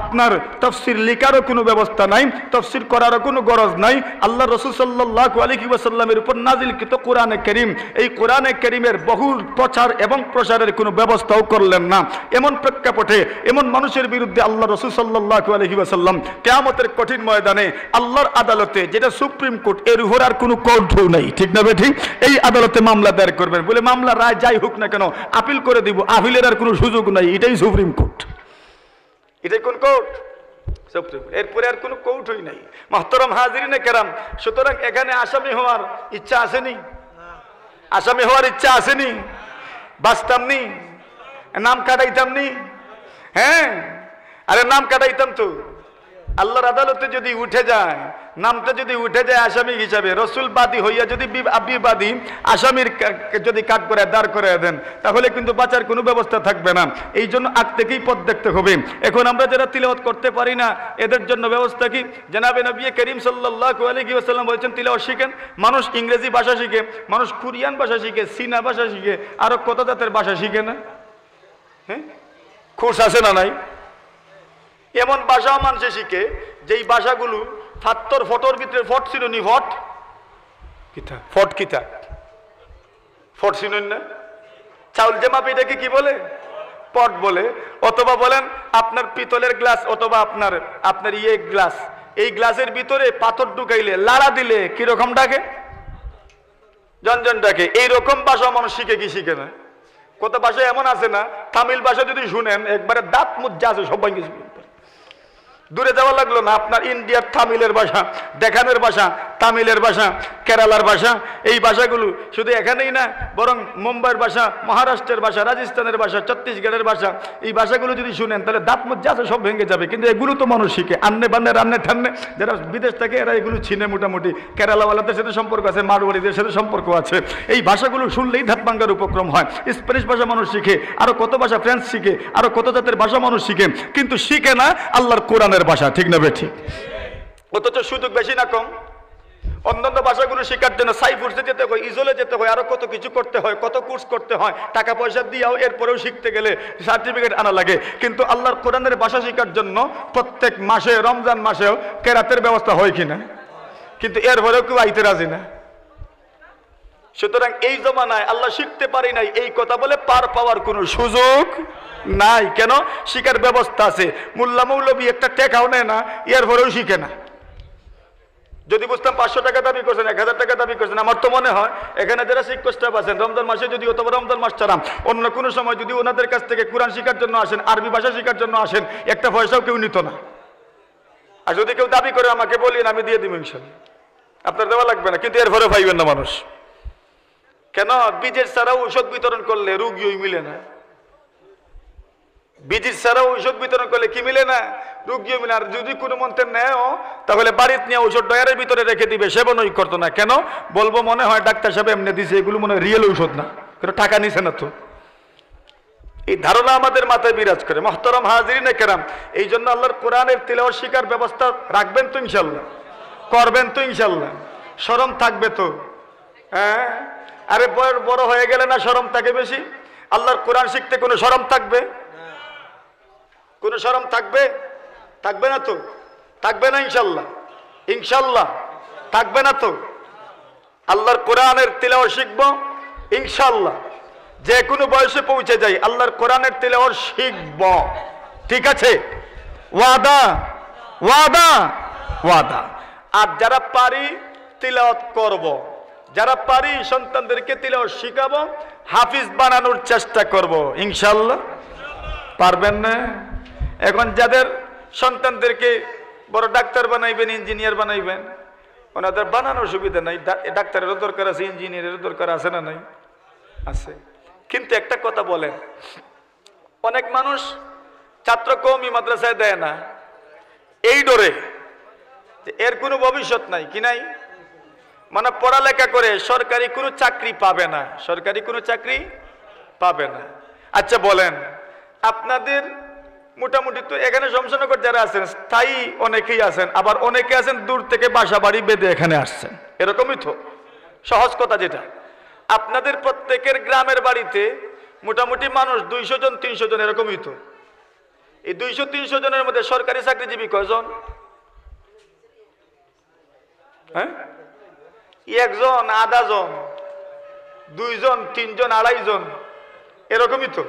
আপনার তাফসীর লেখারও কোনো ব্যবস্থা নাই, তাফসীর করারও কোনো গরজ নাই। আল্লাহ রাসূল সাল্লাল্লাহু আলাইহি ওয়াসাল্লামের উপর নাজিলকৃত কোরআনে কারীম, এই কোরআনে কারীমের বহুল প্রচার এবং প্রসারের কোনো ব্যবস্থাও করলেন না। এমন প্রেক্ষাপটে এমন মানুষের বিরুদ্ধে আল্লাহ রাসূল সাল্লাল্লাহু আলাইহি ওয়াসাল্লাম কিয়ামতের কঠিন ময়দানে আল্লাহর আদালতে, যেটা সুপ্রিম কোর্ট, এর উপর আর কোনো কোর্টও নাই, ঠিক না বেঠিক? এই আদালতে মামলা দায়ের করবেন, বলে মামলা রায় যাই হোক না কেন আপিল করে দিব, আপিলের আর কোনো সুযোগ নাই, এটাই সুপ্রিম কোর্ট। এটাই কোন কোর্ট? সুপ্রিম। এরপরে আর কোনো কোর্টই নাই। মুহতারাম হাজিরিনে কেরাম, সুতরাং এখানে আসামি হওয়ার ইচ্ছা আসেনি? আসামি হওয়ার ইচ্ছা আসেনি? বাঁচতাম নি, নাম কাটাইতাম নি? হ্যাঁ, আরে নাম কাটাইতাম তো। আল্লাহর আদালতে যদি উঠে যায়, নামটা যদি উঠে যায় আসামি হিসাবে, রসুল বাদী হইয়া যদি বিবাদী আসামির যদি কাট করে দাঁড় করে দেন, তাহলে কিন্তু বাঁচার কোনো ব্যবস্থা থাকবে না। এই জন্য আগ থেকেই পথ দেখতে হবে। এখন আমরা যারা তিলাওয়াত করতে পারি না, এদের জন্য ব্যবস্থা কি? জনাবে নবী করিম সাল্লাল্লাহু আলাইহি ওয়াসাল্লাম বলেছেন, তিলাওয়াত শিখেন। মানুষ ইংরেজি ভাষা শিখে, মানুষ কোরিয়ান ভাষা শিখে, চীনা ভাষা শিখে, আরো কত জাতের ভাষা শিখে না? হ্যাঁ, কোর্স আছে না নাই? এমন ভাষাও মানুষে শিখে যেই ভাষাগুলো ফাত্তর ফটোর ভিতরে ফট ছিল নি, ফট কিতা, ফট কিতা, ফট ছিল না। চাউল জামা এটাকে কি বলে? পট বলে। অথবা বলেন আপনার পিতলের গ্লাস, অথবা আপনার গ্লাস, এই গ্লাসের ভিতরে পাথর ঢুকাইলে, লাড়া দিলে কিরকম ডাকে? জনজন ডাকে। এইরকম ভাষা মানুষ শিখে কি শিখে না? কত ভাষা এমন আছে না, তামিল ভাষা যদি শুনেন একবারে দাঁত মুজ্জা আছে সবাই কিছু। দূরে যাওয়া লাগলো না, আপনার ইন্ডিয়ার তামিলের ভাষা, দেখানের ভাষা, তামিলের ভাষা, কেরালার ভাষা, এই ভাষাগুলো শুধু এখানেই না, বরং মুম্বাইয়ের ভাষা, মহারাষ্ট্রের ভাষা, রাজস্থানের ভাষা, ছত্তিশগড়ের ভাষা, এই ভাষাগুলো যদি শুনেন তাহলে দাঁত মজ্জা আছে সব ভেঙে যাবে। কিন্তু এগুলো তো মানুষ শিখে, আন্নে বান্নে রান্নে ঠান্নে, যারা বিদেশ থাকে এরা এগুলো চিনে মোটামুটি। কেরালাওয়ালাদের সাথে সম্পর্ক আছে, মারোয়ারিদের সাথে সম্পর্ক আছে। এই ভাষাগুলো শুনলেই ধাত ভাঙ্গার উপক্রম হয়। স্প্যানিশ ভাষা মানুষ শিখে, আরো কত ভাষা, ফ্রেঞ্চ শিখে, আরো কত জাতের ভাষা মানুষ শিখে, কিন্তু শিখে না আল্লাহর কোরআনের ভাষা, ঠিক না বেঠিক? অথচ সুযোগ বেশি না কম? অন্যান্য ভাষাগুলো শেখার জন্য সাইফুরসে যেতে হয়, ইজলে যেতে হয়, আরো কত কিছু করতে হয়, কত কোর্স করতে হয়, টাকা পয়সা দিয়েও এরপরেও শিখতে গেলে সার্টিফিকেট আনা লাগে। কিন্তু আল্লাহর কোরআনের ভাষা শেখার জন্য প্রত্যেক মাসে, রমজান মাসেও কেরাতের ব্যবস্থা হয় কিনা? কিন্তু এরপরেও কেউ আইতে রাজি না। সুতরাং এই জমানায় আল্লাহ শিখতে পারি নাই এই কথা বলে পার পাওয়ার কোনো সুযোগ নাই। কেন? শিখার ব্যবস্থা আছে। মোল্লা মৌলবী একটা টেকাও নেয় না, এর পরেও শিখে না। যদি বুঝতাম 500 টাকা দাবি করছেন, 1000 টাকা দাবি করছেন, আমার তো মনে হয় এখানে যারা শিক্ষক স্টাফ আছেন রমজান মাসে যদি অথবা রমজান মাস ছাড়াম অন্য কোনো সময় যদি ওনাদের কাছ থেকে কোরআন শিখার জন্য আসেন, আরবি ভাষা শিখার জন্য আসেন, একটা পয়সাও কেউ নিত না। আর যদি কেউ দাবি করে আমাকে বলেন, আমি দিয়ে দিব ইনশাল্লাহ, আপনার দেওয়া লাগবে না, কিন্তু এরপরে পাইবেন না মানুষ। কেন? বীজের ছাড়া ঔষধ বিতরণ করলে রোগীই মিলে না। বীজের ছাড়া ঔষধ বিতরণ করলে কি মিলে না? রোগীও মিলে। আর যদি কোনো মন্ত্রের নেয় তাহলে বাড়িতে নিয়ে ঔষধ ডয়ারের ভিতরে রেখে দিবে, সেবনই করতো না। কেন? বলবো মনে হয় ডাক্তার সাহেব এমনি দিছে, এগুলো মনে হয় রিয়েল ঔষধ না, কিন্তু টাকা নিছে না তো। এই ধারণা আমাদের মাথায় বিরাজ করে। মুহতারাম হাজিরিন কেরাম, এই জন্য আল্লাহর কোরআনের তিলাওয়াত শিকার ব্যবস্থা রাখবেন তো ইনশাল্লাহ, করবেন তো ইনশাল্লাহ, শরম থাকবে তো। হ্যাঁ, আরে বড় হয়ে গেলে না শরম থাকে বেশি? আল্লাহর কোরআন শিখতে কোনো শরম থাকবে? কোনো শরম থাকবে? থাকবে না তো, থাকবে না ইনশাল্লাহ, ইনশাল্লাহ থাকবে না তো। আল্লাহর কোরআনের তিলাওয়াত শিখব ইনশাল্লাহ, যে কোনো বয়সে পৌঁছে যাই আল্লাহর কোরআনের তিলাওয়াত শিখব, ঠিক আছে? ওয়াদা, ওয়াদা, ওয়াদা। আর যারা পারি তিলাওয়াত করব, যারা পারি সন্তানদেরকে তিলাওয়াত শিখাবো, হাফিজ বানানোর চেষ্টা করব ইনশাল্লাহ। পারবেন না? এখন যাদের সন্তানদেরকে বড় ডাক্তার বানাইবেন, ইঞ্জিনিয়ার বানাইবেন, ওনাদের বানানোর সুবিধা নাই। ডাক্তারেরও দরকার আছে, ইঞ্জিনিয়ারেরও দরকার আছে না নাই? আছে। কিন্তু একটা কথা বলেন, অনেক মানুষ ছাত্র কওমি মাদ্রাসায় দেয় না এই ডরে এর কোনো ভবিষ্যৎ নাই। কি নাই? মানে পড়ালেখা করে সরকারি কোনো চাকরি পাবে না, সরকারি কোনো চাকরি পাবে না। আচ্ছা বলেন, আপনাদের মোটামুটি তো এখানে শমশানগর যারা আছেন স্থায়ী অনেকেই আছেন, আবার অনেকে আছেন দূর থেকে বাসা বাড়ি বেঁধে এখানে আসছেন, এরকমই তো। সহজ কথা যেটা, আপনাদের প্রত্যেকের গ্রামের বাড়িতে মোটামুটি মানুষ 200 জন 300 জন এরকমই তো। এই 200-300 জনের মধ্যে সরকারি চাকরিজীবী কয়জন? হ্যাঁ, 1 জন, আধা জন, 2 জন, 3 জন, 2.5 জন, এরকমই তো।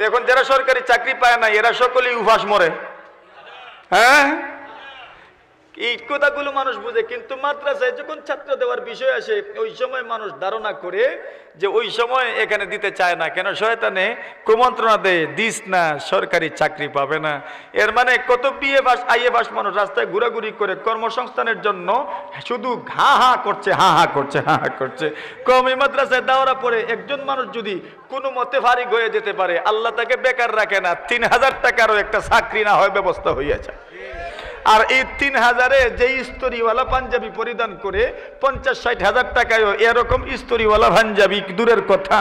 এখন যারা সরকারি চাকরি পায় না এরা সকলেই উপাস মরে। হ্যাঁ, এই কথাগুলো মানুষ বুঝে, কিন্তু মাদ্রাসায় যখন ছাত্র দেওয়ার বিষয় আসে ওই সময় মানুষ ধারণা করে যে ওই সময় এখানে দিতে চায় না। কেন? শয়তানে কুমন্ত্রণা দেয়, দিস না, সরকারি চাকরি পাবে না। এর মানে কত বিএ পাস আইএ পাস মানুষ রাস্তায় ঘোরাঘুরি করে কর্মসংস্থানের জন্য শুধু হা হা করছে, হা হা করছে, হা হা করছে। কওমি মাদ্রাসায় দেওয়ার পরে একজন মানুষ যদি কোনো মতে ফারিগ হয়ে যেতে পারে, আল্লাহ তাকে বেকার রাখে না, 3000 টাকারও একটা চাকরি না হয় ব্যবস্থা হইয়াছে। আর এই 3000-এ যে স্তরিওয়ালা পাঞ্জাবি পরিধান করে 50-60 হাজার টাকায় এরকম স্তরিওয়ালা পাঞ্জাবি দূরের কথা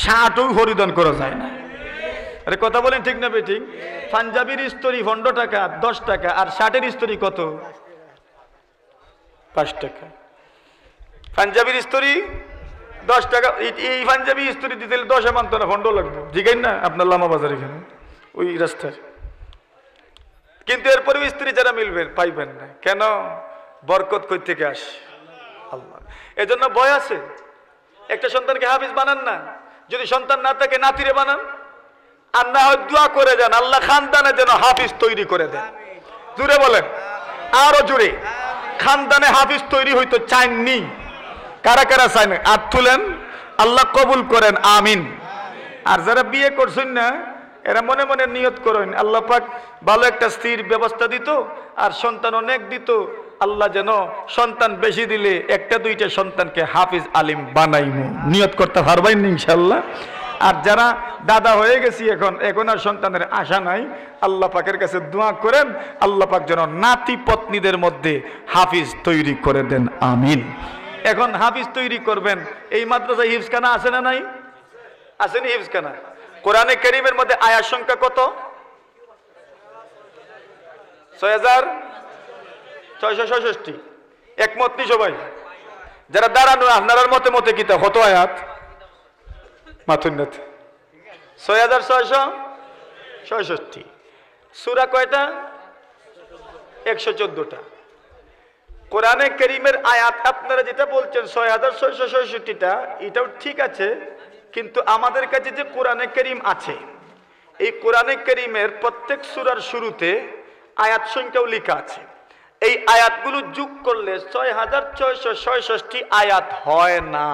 60ও পরিধান করা যায় না। আরে কথা বলেন ঠিক না বেঠিক? পাঞ্জাবির স্তরি 15 টাকা, 10 টাকা, আর 60-এর স্তরি কত? 5 টাকা। পাঞ্জাবির স্তরি 10 টাকা। এই পাঞ্জাবি স্তরি দিতে 10-এ মানতো না, 15 লাগবে। জিগাই না আপনার লামা বাজার এখানে ওই রাস্তায়। কিন্তু এরপরেও স্ত্রী যারা মিলবেন পাইবেন না। কেন? বরকত কই থেকে আসে? আল্লাহ। এজন্য ভয় আছে। একটা সন্তানকে হাফিজ বানান না, যদি সন্তান না থাকে নাতিরে বানান, আর না হয় দোয়া করে দেন আল্লাহ খানদানে যেন হাফিজ তৈরি করে দেন। জোরে বলেন, আরো জোরে। খানদানে হাফিজ তৈরি হইতো চাইনি? কারা কারা চাইনি? আর তুলেন, আল্লাহ কবুল করেন, আমিন। আর যারা বিয়ে করছেন না এরা মনে মনে নিয়ত করেন আল্লাহ পাক ভালো একটা স্থির ব্যবস্থা দিত আর সন্তান অনেক দিত, আল্লাহ যেন সন্তান বেশি দিলে 1-2টা সন্তানকে হাফিজ আলিম বানাইমু। নিয়ত করতে পারবেন ইনশাআল্লাহ। আর যারা দাদা হয়ে গেছি এখন আর সন্তানের আশা নাই, আল্লাহ পাকের কাছে দোয়া করেন আল্লাহ পাক যেন নাতি পত্নীদের মধ্যে হাফিজ তৈরি করে দেন, আমিন। এখন হাফিজ তৈরি করবেন, এই মাদ্রাসায় হিফজখানা আছে না নাই? আসেনি হিফজখানা? কোরআনে কারীমের মধ্যে আয়াত সংখ্যা কত? 6666। একমত নি সবাই? যারা দাঁড়ানো আপনার মতে মতে কিতা কত আয়াত? মাথুন্নাত 6666। সূরা কয়টা? 114টা। কোরআনে কারীমের আয়াত আপনারা যেটা বলছেন ৬৬৬৬টা, এটাও ঠিক আছে, কিন্তু আমাদের কাছে যে কোরআনে কারীম আছে, এই কোরআনে কারীমের প্রত্যেক সূরার শুরুতে আয়াত সংখ্যাও লেখা আছে। এই আয়াতগুলো যোগ করলে ৬৬৬৬ আয়াত হয় না।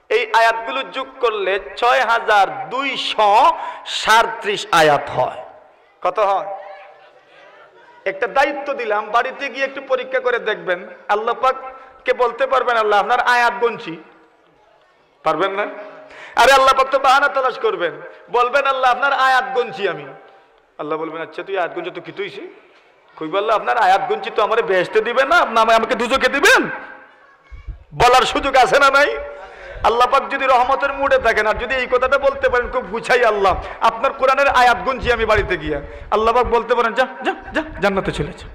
এই আয়াতগুলো যোগ করলে ৬২৩৭ আয়াত হয়। কত হয়? একটা দায়িত্ব দিলাম, বাড়িতে গিয়ে একটু পরীক্ষা করে দেখবেন। আল্লাহ পাককে বলতে পারবেন আল্লাহ আপনার আয়াত গুনছি? পারবেন না? আরে আল্লাহ পাক তো বাহানা তালাশ করবেন, বলবেন আল্লাহ আপনার আয়াত গুনছি আমি। আল্লাহ বলবেন আচ্ছা তুই আয়াত গুনছ তো কি তুইছি? কই বললো আপনার আয়াত গুনছি তো আমার বেহেশতে দিবেন না, আমাকে দুজকে দিবেন? বলার সুযোগ আছে না নাই? আল্লাহ পাক যদি রহমতের মুডে থাকেন আর যদি এই কথাটা বলতে পারেন খুব গুছাই আল্লাহ আপনার কোরআনের আয়াত গুনছি আমি বাড়িতে গিয়া, আল্লাহ পাক বলতে পারেন যা যা যা জান্নাতে চলে যা।